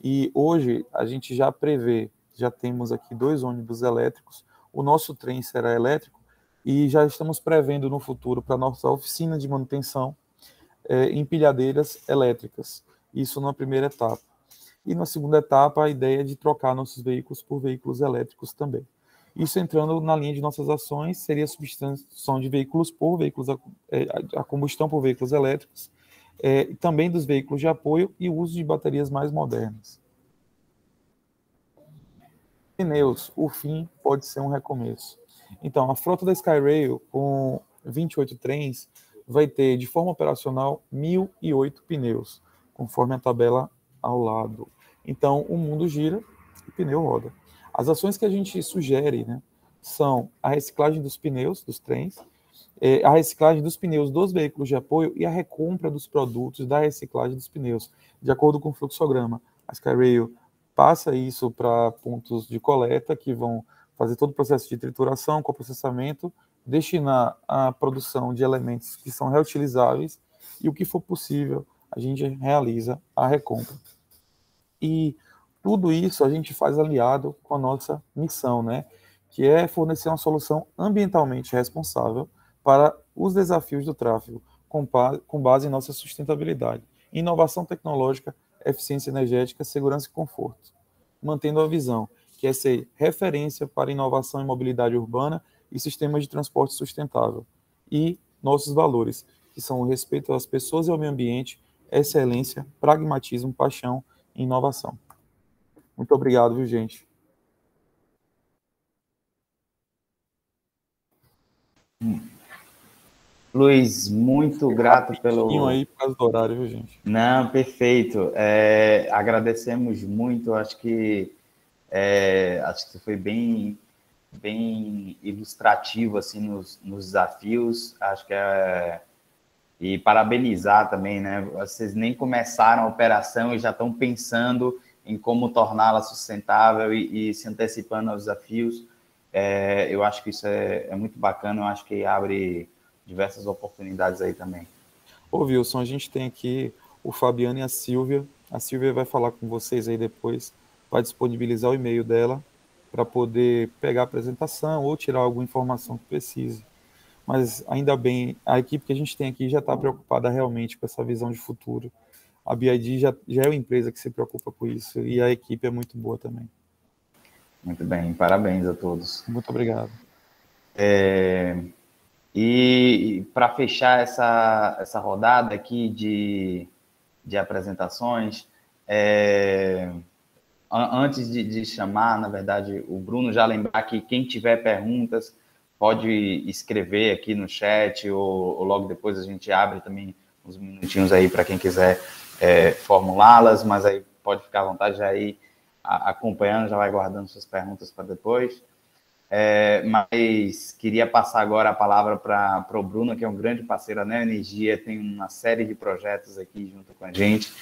E hoje a gente já prevê, já temos aqui 2 ônibus elétricos, o nosso trem será elétrico e já estamos prevendo no futuro para a nossa oficina de manutenção empilhadeiras elétricas. Isso na primeira etapa. E na segunda etapa a ideia é de trocar nossos veículos por veículos elétricos também. Isso entrando na linha de nossas ações, seria a substituição de veículos por veículos, a combustão por veículos elétricos, e também dos veículos de apoio e o uso de baterias mais modernas. Pneus, o fim pode ser um recomeço. Então, a frota da Skyrail, com 28 trens, vai ter de forma operacional 1.008 pneus, conforme a tabela ao lado. Então, o mundo gira e o pneu roda. As ações que a gente sugere, né, são a reciclagem dos pneus, dos trens, a reciclagem dos pneus dos veículos de apoio e a recompra dos produtos da reciclagem dos pneus, de acordo com o fluxograma. A Skyrail passa isso para pontos de coleta, que vão fazer todo o processo de trituração, coprocessamento, destinar a produção de elementos que são reutilizáveis e o que for possível, a gente realiza a recompra. E tudo isso a gente faz aliado com a nossa missão, né? Que é fornecer uma solução ambientalmente responsável para os desafios do tráfego, com base em nossa sustentabilidade, inovação tecnológica, eficiência energética, segurança e conforto. Mantendo a visão, que é ser referência para inovação em mobilidade urbana e sistemas de transporte sustentável. E nossos valores, que são o respeito às pessoas e ao meio ambiente, excelência, pragmatismo, paixão e inovação. Muito obrigado, viu, gente? Luiz, muito grato pelo... aí por causa do horário, viu, gente? Não, perfeito. Agradecemos muito. Acho que foi bem ilustrativo assim nos desafios. Acho que e parabenizar também, né? Vocês nem começaram a operação e já estão pensando em como torná-la sustentável e se antecipando aos desafios. Eu acho que isso é muito bacana. Eu acho que abre diversas oportunidades aí também. Ô, Wilson, a gente tem aqui o Fabiano e a Silvia. A Silvia vai falar com vocês aí depois, vai disponibilizar o e-mail dela para poder pegar a apresentação ou tirar alguma informação que precise. Mas ainda bem, a equipe que a gente tem aqui já está preocupada realmente com essa visão de futuro. A BYD já é uma empresa que se preocupa com isso e a equipe é muito boa também. Muito bem, parabéns a todos. Muito obrigado. E para fechar essa rodada aqui de apresentações, antes de chamar, na verdade, o Bruno, já lembrar que quem tiver perguntas pode escrever aqui no chat ou logo depois a gente abre também uns minutinhos aí para quem quiser formulá-las, mas aí pode ficar à vontade já ir acompanhando, já vai guardando suas perguntas para depois. Mas queria passar agora a palavra para o Bruno, que é um grande parceiro da Neoenergia, tem uma série de projetos aqui junto com a gente.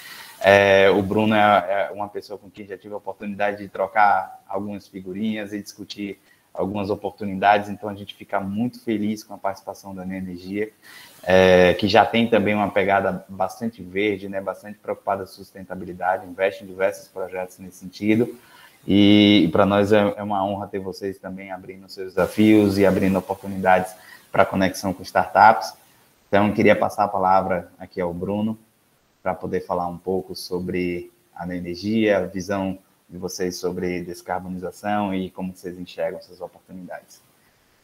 O Bruno é uma pessoa com quem já tive a oportunidade de trocar algumas figurinhas e discutir algumas oportunidades, então a gente fica muito feliz com a participação da Neoenergia, que já tem também uma pegada bastante verde, né, bastante preocupada com sustentabilidade, investe em diversos projetos nesse sentido, e para nós é uma honra ter vocês também abrindo seus desafios e abrindo oportunidades para conexão com startups. Então, eu queria passar a palavra aqui ao Bruno, para poder falar um pouco sobre a Neoenergia, a visão de vocês sobre descarbonização e como vocês enxergam essas oportunidades.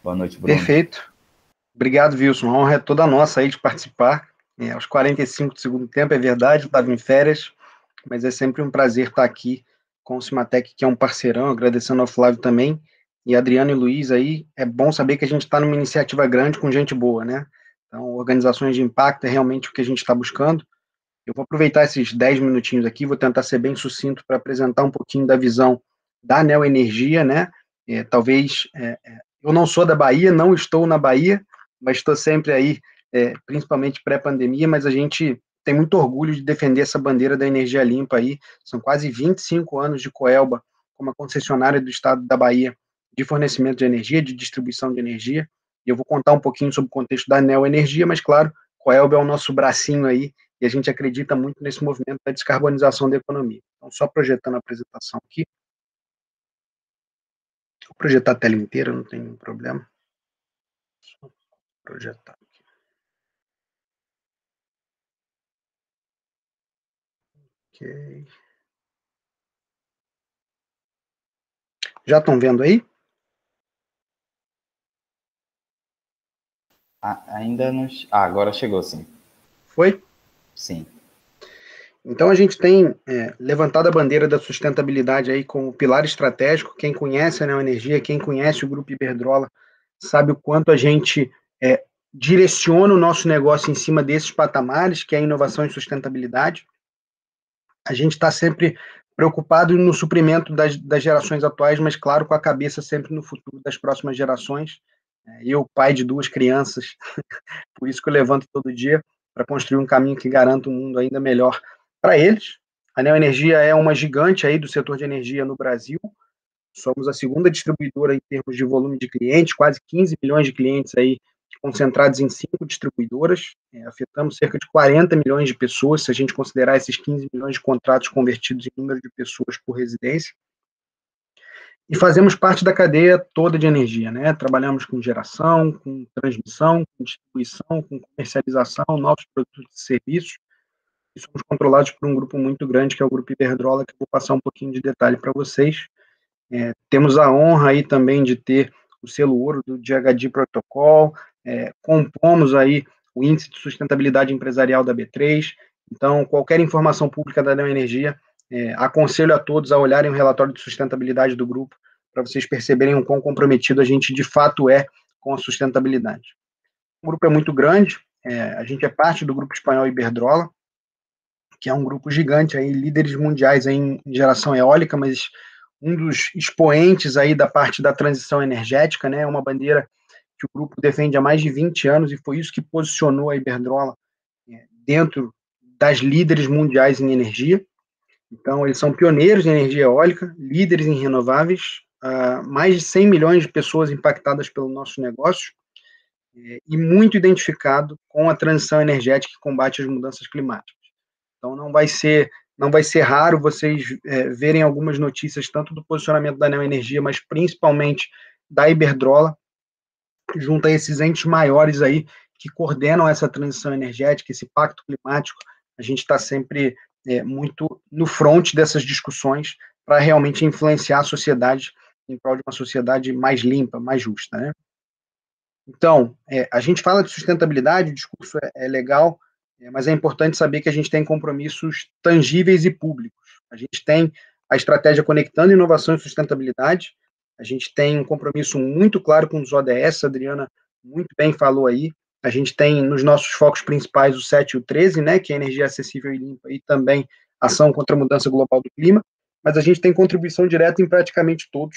Boa noite, Bruno. Perfeito. Obrigado, Wilson. A honra é toda nossa aí de participar. Aos 45 do segundo tempo, é verdade, eu estava em férias, mas é sempre um prazer estar aqui com o Cimatec, que é um parceirão, agradecendo ao Flávio também, e Adriano e Luiz aí. É bom saber que a gente está numa iniciativa grande com gente boa, né? Então, organizações de impacto é realmente o que a gente está buscando. Eu vou aproveitar esses 10 minutinhos aqui, vou tentar ser bem sucinto para apresentar um pouquinho da visão da Neoenergia, né? Eu não sou da Bahia, não estou na Bahia, mas estou sempre aí, principalmente pré-pandemia, mas a gente tem muito orgulho de defender essa bandeira da energia limpa aí. São quase 25 anos de Coelba como a concessionária do estado da Bahia de fornecimento de energia, de distribuição de energia. E eu vou contar um pouquinho sobre o contexto da Neoenergia, mas, claro, Coelba é o nosso bracinho aí, e a gente acredita muito nesse movimento da descarbonização da economia. Então, só projetando a apresentação aqui. Vou projetar a tela inteira, não tem nenhum problema. Só projetar aqui. Ok. Já estão vendo aí? Ainda não... agora chegou, sim. Foi? Sim. Então, a gente tem levantado a bandeira da sustentabilidade aí como pilar estratégico. Quem conhece a Neoenergia, quem conhece o Grupo Iberdrola, sabe o quanto a gente direciona o nosso negócio em cima desses patamares, que é a inovação e sustentabilidade. A gente está sempre preocupado no suprimento das gerações atuais, mas, claro, com a cabeça sempre no futuro das próximas gerações. Eu, pai de 2 crianças, por isso que eu levanto todo dia, para construir um caminho que garanta um mundo ainda melhor para eles. A Neoenergia é uma gigante aí do setor de energia no Brasil. Somos a segunda distribuidora em termos de volume de clientes, quase 15 milhões de clientes aí concentrados em 5 distribuidoras. Afetamos cerca de 40 milhões de pessoas, se a gente considerar esses 15 milhões de contratos convertidos em número de pessoas por residência. E fazemos parte da cadeia toda de energia, né? Trabalhamos com geração, com transmissão, com distribuição, com comercialização, novos produtos e serviços, e somos controlados por um grupo muito grande, que é o Grupo Iberdrola, que eu vou passar um pouquinho de detalhe para vocês. Temos a honra aí também de ter o selo ouro do GHG Protocol, compomos aí o Índice de Sustentabilidade Empresarial da B3, então qualquer informação pública da Neoenergia, aconselho a todos a olharem o relatório de sustentabilidade do grupo, para vocês perceberem o quão comprometido a gente de fato é com a sustentabilidade. O grupo é muito grande, a gente é parte do grupo espanhol Iberdrola, que é um grupo gigante, aí, líderes mundiais aí em geração eólica, mas um dos expoentes aí da parte da transição energética, né, uma bandeira que o grupo defende há mais de 20 anos, e foi isso que posicionou a Iberdrola dentro das líderes mundiais em energia. Então, eles são pioneiros em energia eólica, líderes em renováveis, mais de 100 milhões de pessoas impactadas pelo nosso negócio, e muito identificado com a transição energética que combate as mudanças climáticas. Então, não vai ser raro vocês verem algumas notícias, tanto do posicionamento da Neoenergia, mas principalmente da Iberdrola, junto a esses entes maiores aí, que coordenam essa transição energética, esse pacto climático. A gente está sempre muito no front dessas discussões para realmente influenciar a sociedade em prol de uma sociedade mais limpa, mais justa, né? Então, a gente fala de sustentabilidade, o discurso é legal, mas é importante saber que a gente tem compromissos tangíveis e públicos. A gente tem a estratégia Conectando Inovação e Sustentabilidade, a gente tem um compromisso muito claro com os ODS, a Adriana muito bem falou aí, a gente tem nos nossos focos principais o 7 e o 13, né, que é energia acessível e limpa, e também ação contra a mudança global do clima, mas a gente tem contribuição direta em praticamente todos,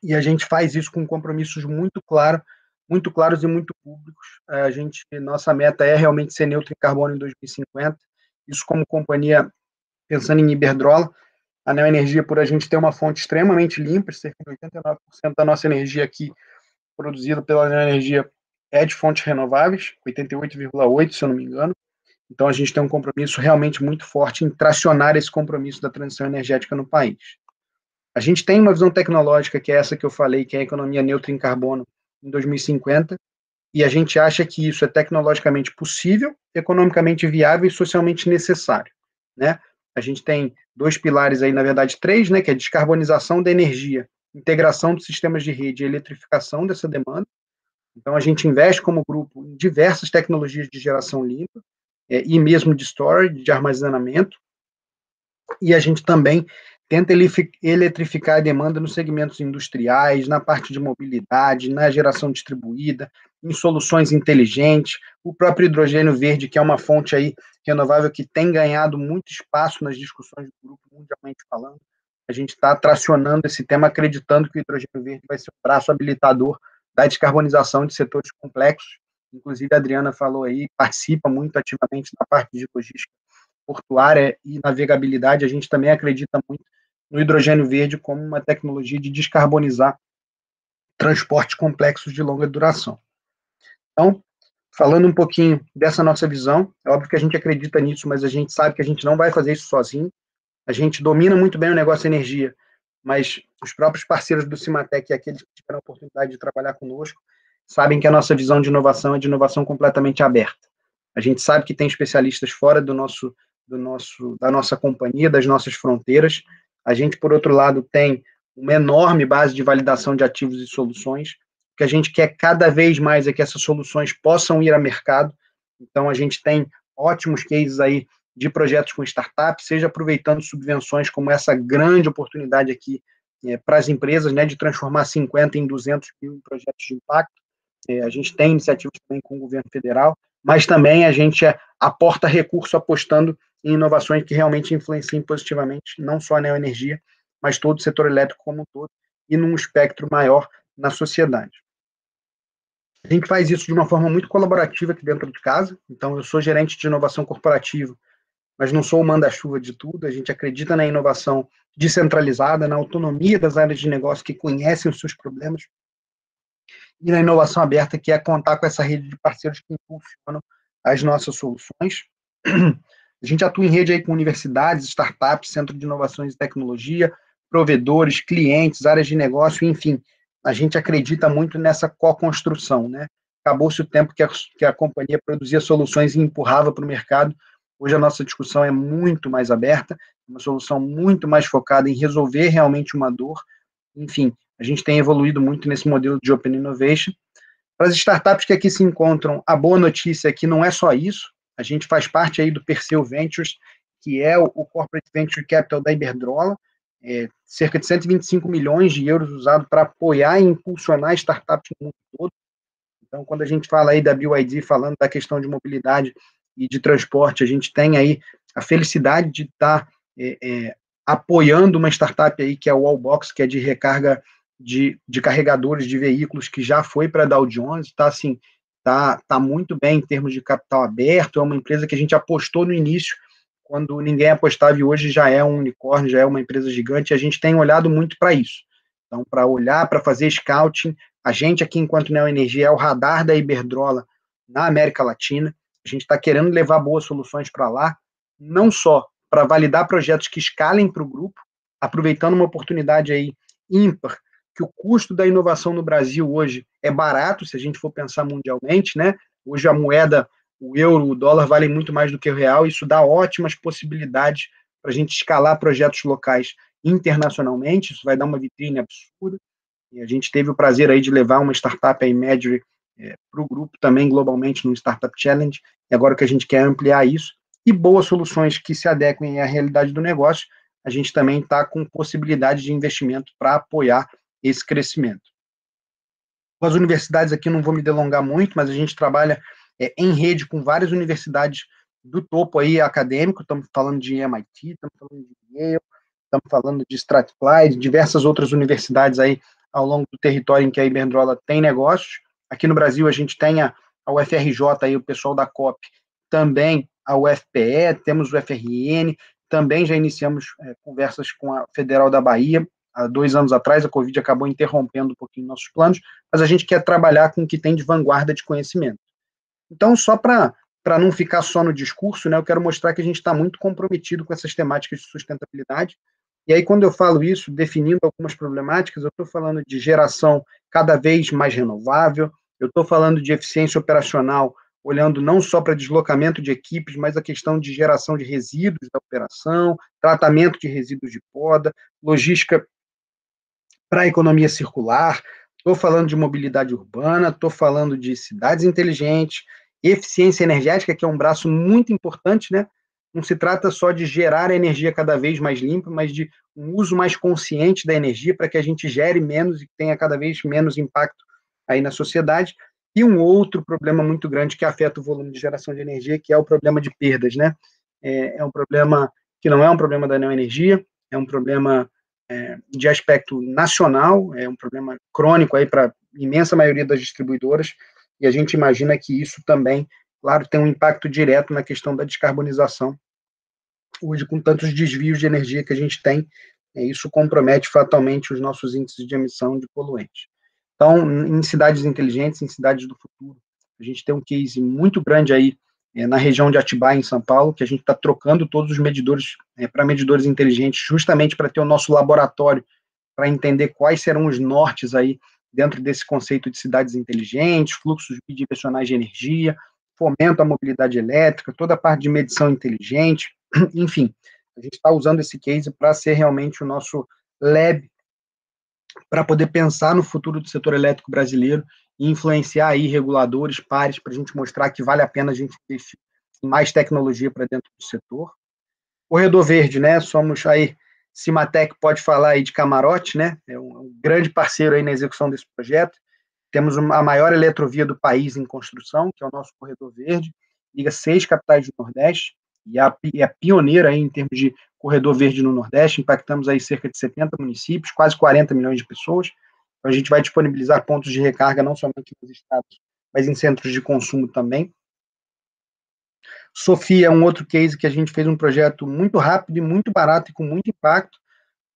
e a gente faz isso com compromissos muito claros e muito públicos. Nossa meta é realmente ser neutro em carbono em 2050. Isso como companhia, pensando em Iberdrola, a Neoenergia, por a gente ter uma fonte extremamente limpa, cerca de 89% da nossa energia aqui produzida pela Neoenergia é de fontes renováveis, 88,8%, se eu não me engano. Então, a gente tem um compromisso realmente muito forte em tracionar esse compromisso da transição energética no país. A gente tem uma visão tecnológica, que é essa que eu falei, que é a economia neutra em carbono em 2050, e a gente acha que isso é tecnologicamente possível, economicamente viável e socialmente necessário, né? A gente tem 2 pilares aí, na verdade 3, né, que é a descarbonização da energia, integração dos sistemas de rede e eletrificação dessa demanda. Então, a gente investe como grupo em diversas tecnologias de geração limpa, e mesmo de storage, de armazenamento, e a gente também tenta eletrificar a demanda nos segmentos industriais, na parte de mobilidade, na geração distribuída, em soluções inteligentes, o próprio hidrogênio verde, que é uma fonte aí renovável que tem ganhado muito espaço nas discussões do grupo, mundialmente falando. A gente está tracionando esse tema, acreditando que o hidrogênio verde vai ser o braço habilitador da descarbonização de setores complexos. Inclusive, a Adriana falou aí, participa muito ativamente na parte de logística portuária e navegabilidade. A gente também acredita muito no hidrogênio verde como uma tecnologia de descarbonizar transportes complexos de longa duração. Então, falando um pouquinho dessa nossa visão, é óbvio que a gente acredita nisso, mas a gente sabe que a gente não vai fazer isso sozinho. A gente domina muito bem o negócio de energia, mas os próprios parceiros do Cimatec e aqueles que tiveram a oportunidade de trabalhar conosco sabem que a nossa visão de inovação é de inovação completamente aberta. A gente sabe que tem especialistas fora da nossa companhia, das nossas fronteiras. A gente, por outro lado, tem uma enorme base de validação de ativos e soluções. O que a gente quer cada vez mais é que essas soluções possam ir a mercado. Então, a gente tem ótimos cases aí de projetos com startups, seja aproveitando subvenções como essa grande oportunidade aqui para as empresas, né, de transformar 50 em 200 mil em projetos de impacto. A gente tem iniciativas também com o governo federal, mas também a gente aporta recurso apostando em inovações que realmente influenciem positivamente não só a Neoenergia, mas todo o setor elétrico como um todo, e num espectro maior na sociedade. A gente faz isso de uma forma muito colaborativa aqui dentro de casa. Então, eu sou gerente de inovação corporativa, mas não sou o manda-chuva de tudo. A gente acredita na inovação descentralizada, na autonomia das áreas de negócio que conhecem os seus problemas, e na inovação aberta, que é contar com essa rede de parceiros que impulsionam as nossas soluções. A gente atua em rede aí com universidades, startups, centro de inovações e tecnologia, provedores, clientes, áreas de negócio, enfim. A gente acredita muito nessa co-construção, né? Acabou-se o tempo que a companhia produzia soluções e empurrava para o mercado. Hoje a nossa discussão é muito mais aberta, uma solução muito mais focada em resolver realmente uma dor. Enfim, a gente tem evoluído muito nesse modelo de Open Innovation. Para as startups que aqui se encontram, a boa notícia é que não é só isso. A gente faz parte aí do Perseu Ventures, que é o Corporate Venture Capital da Iberdrola, cerca de 125 milhões de euros usado para apoiar e impulsionar startups no mundo todo. Então, quando a gente fala aí da BYD, falando da questão de mobilidade e de transporte, a gente tem aí a felicidade de estar apoiando uma startup aí que é o Wallbox, que é de recarga de carregadores de veículos, que já foi para a Dow Jones, está assim, tá muito bem em termos de capital aberto. É uma empresa que a gente apostou no início, quando ninguém apostava, e hoje já é um unicórnio, já é uma empresa gigante, e a gente tem olhado muito para isso. Então, para olhar, para fazer scouting, a gente aqui, enquanto Neoenergia, é o radar da Iberdrola na América Latina. A gente está querendo levar boas soluções para lá, não só para validar projetos que escalem para o grupo, aproveitando uma oportunidade aí ímpar, que o custo da inovação no Brasil hoje é barato, se a gente for pensar mundialmente, né? Hoje a moeda, o euro, o dólar valem muito mais do que o real, isso dá ótimas possibilidades para a gente escalar projetos locais internacionalmente, isso vai dar uma vitrine absurda, e a gente teve o prazer aí de levar uma startup, a Imagery, para o grupo também globalmente no Startup Challenge, e agora que a gente quer ampliar isso, e boas soluções que se adequem à realidade do negócio, a gente também está com possibilidade de investimento para apoiar esse crescimento. As universidades aqui, não vou me delongar muito, mas a gente trabalha em rede com várias universidades do topo aí acadêmico. Estamos falando de MIT, estamos falando de Yale, estamos falando de Strathclyde, diversas outras universidades aí ao longo do território em que a Iberdrola tem negócios. Aqui no Brasil a gente tem a UFRJ, aí, o pessoal da COP, também a UFPE, temos o FRN, também já iniciamos conversas com a Federal da Bahia. Há 2 anos atrás, a Covid acabou interrompendo um pouquinho nossos planos, mas a gente quer trabalhar com o que tem de vanguarda de conhecimento. Então, só para não ficar só no discurso, né, eu quero mostrar que a gente está muito comprometido com essas temáticas de sustentabilidade. E aí, quando eu falo isso, definindo algumas problemáticas, eu estou falando de geração cada vez mais renovável, eu estou falando de eficiência operacional, olhando não só para deslocamento de equipes, mas a questão de geração de resíduos da operação, tratamento de resíduos de poda, logística para a economia circular, estou falando de mobilidade urbana, estou falando de cidades inteligentes, eficiência energética, que é um braço muito importante, né? Não se trata só de gerar energia cada vez mais limpa, mas de um uso mais consciente da energia para que a gente gere menos e tenha cada vez menos impacto aí na sociedade. E um outro problema muito grande que afeta o volume de geração de energia, que é o problema de perdas, né? É um problema que não é um problema da neoenergia, é um problema de aspecto nacional, é um problema crônico aí para a imensa maioria das distribuidoras, e a gente imagina que isso também, claro, tem um impacto direto na questão da descarbonização. Hoje, com tantos desvios de energia que a gente tem, isso compromete fatalmente os nossos índices de emissão de poluentes. Então, em cidades inteligentes, em cidades do futuro, a gente tem um case muito grande aí na região de Atibaia, em São Paulo, que a gente está trocando todos os medidores para medidores inteligentes, justamente para ter o nosso laboratório, para entender quais serão os nortes aí dentro desse conceito de cidades inteligentes, fluxos bidirecionais de energia, fomento à mobilidade elétrica, toda a parte de medição inteligente, enfim, a gente está usando esse case para ser realmente o nosso lab para poder pensar no futuro do setor elétrico brasileiro e influenciar aí reguladores, pares, para a gente mostrar que vale a pena a gente investir em mais tecnologia para dentro do setor. Corredor Verde, né? Somos aí, Cimatec pode falar aí de camarote, né? É um grande parceiro aí na execução desse projeto. Temos a maior eletrovia do país em construção, que é o nosso Corredor Verde, liga 6 capitais do Nordeste, e é pioneira aí em termos de Corredor Verde no Nordeste, impactamos aí cerca de 70 municípios, quase 40 milhões de pessoas. Então, a gente vai disponibilizar pontos de recarga não somente nos estados, mas em centros de consumo também. Sofia é um outro case que a gente fez um projeto muito rápido e muito barato e com muito impacto,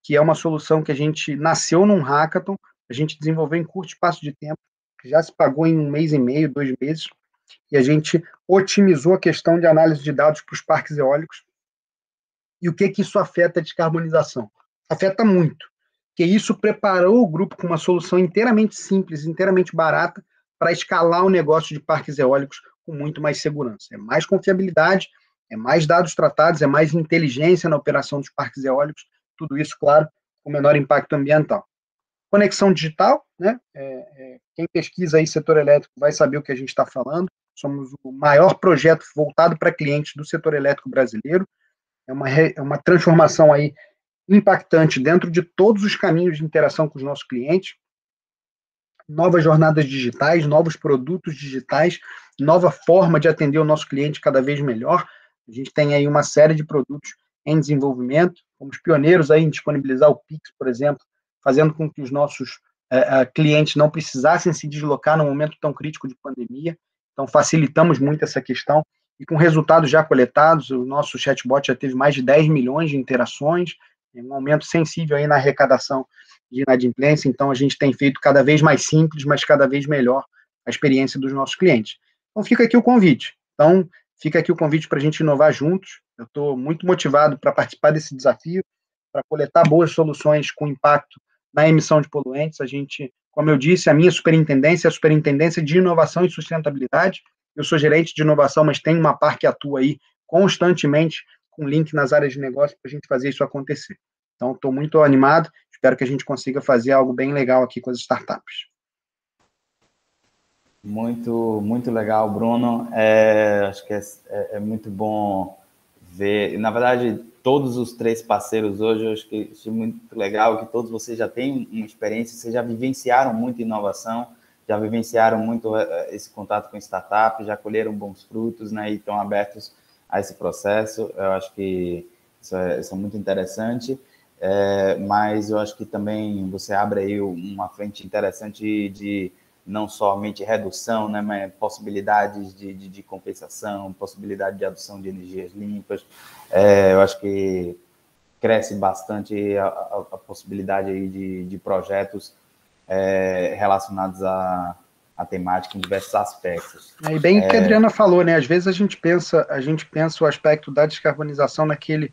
que é uma solução que a gente nasceu num hackathon, a gente desenvolveu em curto espaço de tempo, que já se pagou em 1 mês e meio, 2 meses, e a gente otimizou a questão de análise de dados para os parques eólicos. E o que isso afeta a descarbonização? Afeta muito, porque isso preparou o grupo com uma solução inteiramente simples, inteiramente barata, para escalar o negócio de parques eólicos com muito mais segurança. É mais confiabilidade, é mais dados tratados, é mais inteligência na operação dos parques eólicos, tudo isso, claro, com menor impacto ambiental. Conexão digital, né? Quem pesquisa aí setor elétrico vai saber o que a gente está falando. Somos o maior projeto voltado para clientes do setor elétrico brasileiro. É uma transformação aí impactante dentro de todos os caminhos de interação com os nossos clientes. Novas jornadas digitais, novos produtos digitais, nova forma de atender o nosso cliente cada vez melhor. A gente tem aí uma série de produtos em desenvolvimento. Fomos pioneiros aí em disponibilizar o Pix, por exemplo, fazendo com que os nossos clientes não precisassem se deslocar num momento tão crítico de pandemia. Então, facilitamos muito essa questão. E com resultados já coletados, o nosso chatbot já teve mais de 10 milhões de interações, um aumento sensível aí na arrecadação de inadimplência. Então, a gente tem feito cada vez mais simples, mas cada vez melhor a experiência dos nossos clientes. Então, fica aqui o convite. Então, fica aqui o convite para a gente inovar juntos. Eu estou muito motivado para participar desse desafio, para coletar boas soluções com impacto na emissão de poluentes. A gente, como eu disse, a minha superintendência é a superintendência de inovação e sustentabilidade. Eu sou gerente de inovação, mas tem uma par que atua aí constantemente com link nas áreas de negócio para a gente fazer isso acontecer. Então, estou muito animado, espero que a gente consiga fazer algo bem legal aqui com as startups. Muito, muito legal, Bruno. Acho que é muito bom ver. Na verdade, todos os 3 parceiros hoje, eu acho que é muito legal que todos vocês já têm uma experiência, vocês já vivenciaram muito inovação, já vivenciaram muito esse contato com startup, já colheram bons frutos, né, e estão abertos a esse processo. Eu acho que isso é muito interessante, mas eu acho que também você abre aí uma frente interessante de não somente redução, né, mas possibilidades de compensação, possibilidade de adoção de energias limpas. Eu acho que cresce bastante a possibilidade aí de projetos relacionados à temática em diversos aspectos. E bem o que a Adriana falou, né? Às vezes a gente pensa o aspecto da descarbonização naquele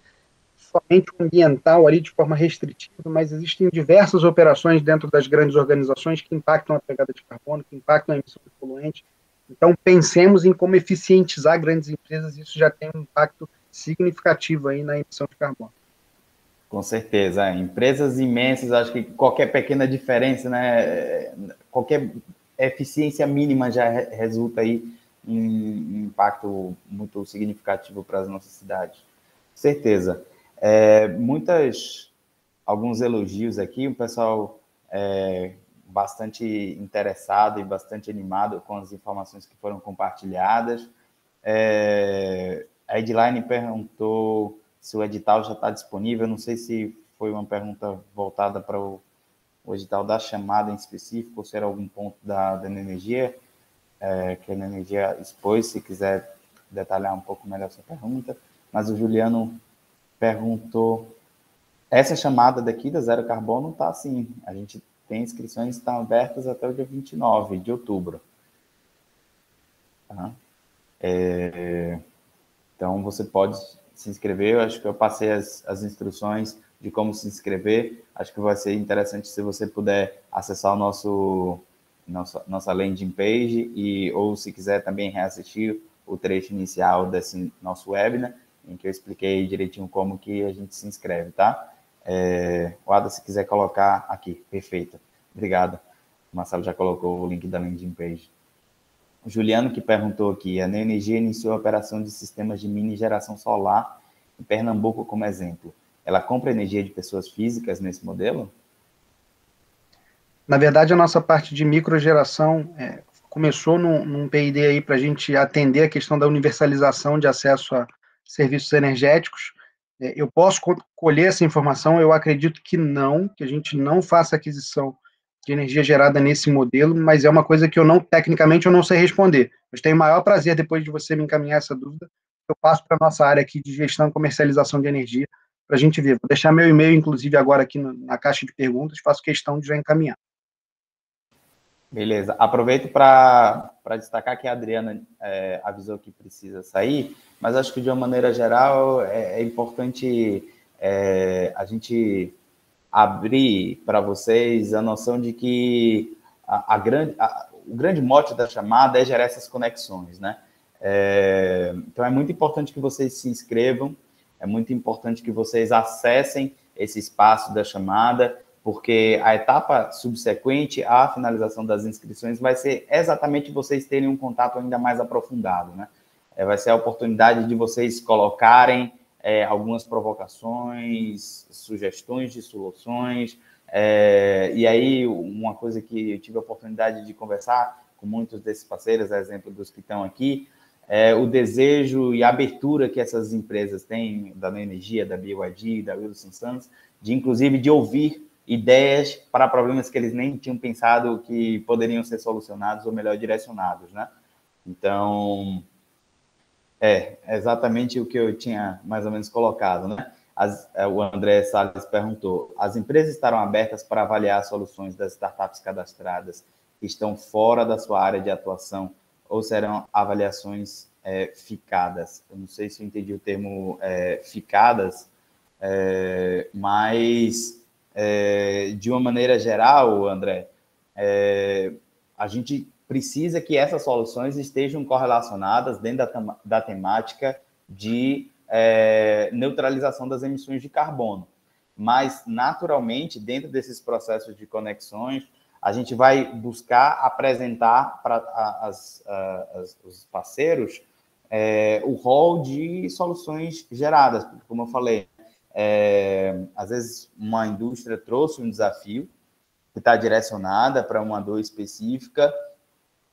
somente ambiental ali de forma restritiva, mas existem diversas operações dentro das grandes organizações que impactam a pegada de carbono, que impactam a emissão de poluentes. Então, pensemos em como eficientizar grandes empresas, isso já tem um impacto significativo aí na emissão de carbono. Com certeza, empresas imensas, acho que qualquer pequena diferença, né, qualquer eficiência mínima já resulta aí em impacto muito significativo para as nossas cidades. Certeza. Alguns elogios aqui, o pessoal bastante interessado e bastante animado com as informações que foram compartilhadas. A Edline perguntou se o edital já está disponível. Não sei se foi uma pergunta voltada para o edital da chamada em específico, ou se era algum ponto da energia, que a energia expôs, se quiser detalhar um pouco melhor essa pergunta. Mas o Juliano perguntou, essa chamada daqui da Zero Carbono está assim, a gente tem inscrições que estão abertas até o dia 29 de outubro. Tá? Então, você pode se inscrever. Eu acho que eu passei as instruções de como se inscrever. Acho que vai ser interessante se você puder acessar o nossa landing page ou se quiser também reassistir o trecho inicial desse nosso webinar, em que eu expliquei direitinho como que a gente se inscreve, tá? O Ada, se quiser colocar aqui, perfeito. Obrigado. O Marcelo já colocou o link da landing page. O Juliano, que perguntou aqui, a Neoenergia iniciou a operação de sistemas de mini geração solar em Pernambuco como exemplo. Ela compra energia de pessoas físicas nesse modelo? Na verdade, a nossa parte de microgeração começou num PID aí para a gente atender a questão da universalização de acesso a serviços energéticos. Eu posso colher essa informação, eu acredito que a gente não faça aquisição de energia gerada nesse modelo, mas é uma coisa que tecnicamente eu não sei responder. Mas tenho o maior prazer, depois de você me encaminhar essa dúvida, eu passo para a nossa área aqui de gestão e comercialização de energia, para a gente ver. Vou deixar meu e-mail, inclusive, agora aqui na caixa de perguntas, faço questão de já encaminhar. Beleza. Aproveito para destacar que a Adriana avisou que precisa sair, mas acho que, de uma maneira geral, é importante a gente abrir para vocês a noção de que o grande mote da chamada é gerar essas conexões, né? Então, é muito importante que vocês se inscrevam, é muito importante que vocês acessem esse espaço da chamada, porque a etapa subsequente à finalização das inscrições vai ser exatamente vocês terem um contato ainda mais aprofundado, né? Vai ser a oportunidade de vocês colocarem algumas provocações, sugestões de soluções, e aí uma coisa que eu tive a oportunidade de conversar com muitos desses parceiros, a exemplo dos que estão aqui, o desejo e a abertura que essas empresas têm, da Neoenergia, da BYD, da Wilson Sons, inclusive de ouvir ideias para problemas que eles nem tinham pensado que poderiam ser solucionados ou melhor direcionados, né? Então, exatamente o que eu tinha mais ou menos colocado, né? O André Salles perguntou, as empresas estarão abertas para avaliar soluções das startups cadastradas que estão fora da sua área de atuação ou serão avaliações ficadas? Eu não sei se eu entendi o termo ficadas, mas... de uma maneira geral, André, a gente precisa que essas soluções estejam correlacionadas dentro da temática de neutralização das emissões de carbono. Mas, naturalmente, dentro desses processos de conexões, a gente vai buscar apresentar para os parceiros o rol de soluções geradas, como eu falei. Às vezes uma indústria trouxe um desafio que está direcionada para uma dor específica,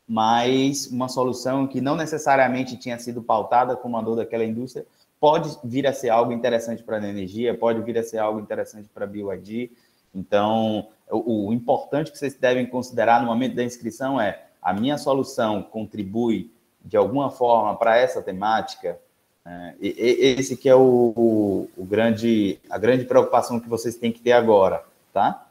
mas uma solução que não necessariamente tinha sido pautada como a dor daquela indústria pode vir a ser algo interessante para a energia, pode vir a ser algo interessante para a BYD. Então, o importante que vocês devem considerar no momento da inscrição é: a minha solução contribui de alguma forma para essa temática? Esse que é a grande preocupação que vocês têm que ter agora, tá?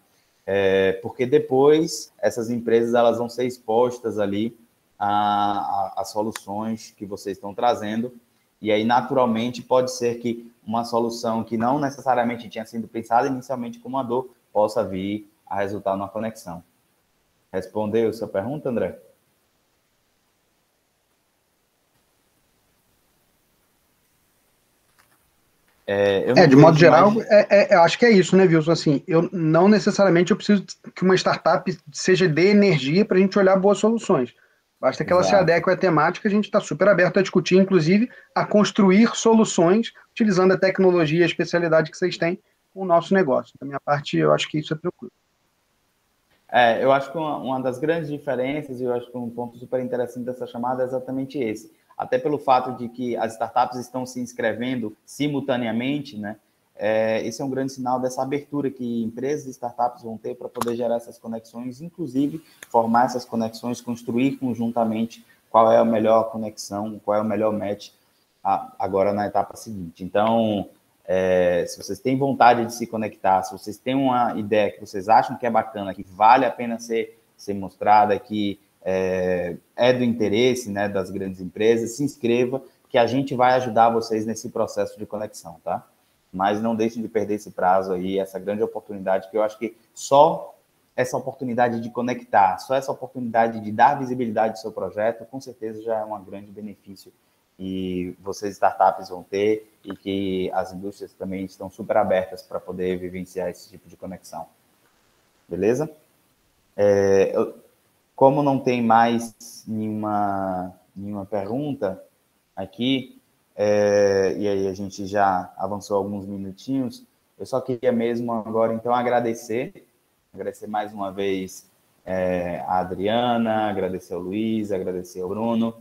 Porque depois essas empresas elas vão ser expostas ali a soluções que vocês estão trazendo, e aí naturalmente pode ser que uma solução que não necessariamente tinha sido pensada inicialmente como uma dor possa vir a resultar numa conexão. Respondeu a sua pergunta, André? De modo geral, eu acho que é isso, né, Wilson? Assim, não necessariamente eu preciso que uma startup seja de energia para a gente olhar boas soluções. Basta que ela se adeque à temática, a gente está super aberto a discutir, inclusive, a construir soluções utilizando a tecnologia e a especialidade que vocês têm com o nosso negócio. Da minha parte, eu acho que isso é tranquilo. Eu acho que uma das grandes diferenças, e eu acho que um ponto super interessante dessa chamada é exatamente esse. Até pelo fato de que as startups estão se inscrevendo simultaneamente, né? Esse é um grande sinal dessa abertura que empresas e startups vão ter para poder gerar essas conexões, inclusive formar essas conexões, construir conjuntamente qual é a melhor conexão, qual é o melhor match agora na etapa seguinte. Então, se vocês têm vontade de se conectar, se vocês têm uma ideia que vocês acham que é bacana, que vale a pena ser mostrada, que é do interesse, né, das grandes empresas, se inscreva, que a gente vai ajudar vocês nesse processo de conexão, tá? Mas não deixem de perder esse prazo aí, essa grande oportunidade, que eu acho que só essa oportunidade de conectar, só essa oportunidade de dar visibilidade ao seu projeto, com certeza já é um grande benefício e vocês, startups, vão ter, e que as indústrias também estão super abertas para poder vivenciar esse tipo de conexão. Beleza? Como não tem mais nenhuma pergunta aqui, e aí a gente já avançou alguns minutinhos, eu só queria mesmo agora, então, agradecer mais uma vez a Adriana, agradecer ao Luiz, agradecer ao Bruno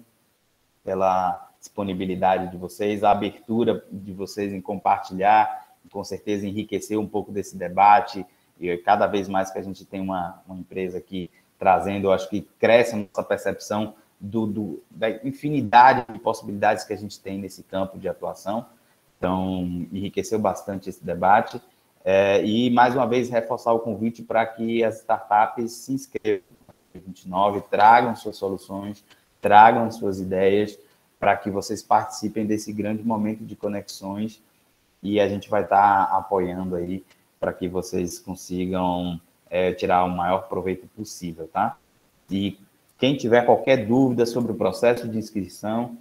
pela disponibilidade de vocês, a abertura de vocês em compartilhar, com certeza enriquecer um pouco desse debate, e cada vez mais que a gente tem uma empresa aqui trazendo, eu acho que cresce a nossa percepção da infinidade de possibilidades que a gente tem nesse campo de atuação. Então, enriqueceu bastante esse debate. E, mais uma vez, reforçar o convite para que as startups se inscrevam no 29, tragam suas soluções, tragam suas ideias, para que vocês participem desse grande momento de conexões, e a gente vai estar apoiando aí para que vocês consigam tirar o maior proveito possível, tá? E quem tiver qualquer dúvida sobre o processo de inscrição,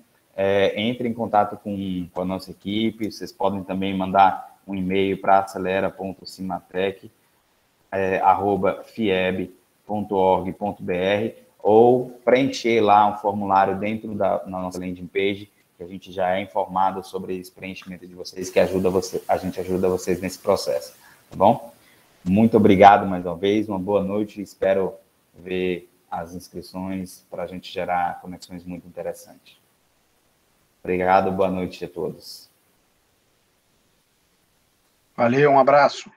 entre em contato com a nossa equipe. Vocês podem também mandar um e-mail para acelera.cimatec@fieb.org.br ou preencher lá um formulário dentro na nossa landing page, que a gente já é informado sobre esse preenchimento de vocês, que a gente ajuda vocês nesse processo, tá bom? Muito obrigado mais uma vez, uma boa noite, espero ver as inscrições para a gente gerar conexões muito interessantes. Obrigado, boa noite a todos. Valeu, um abraço.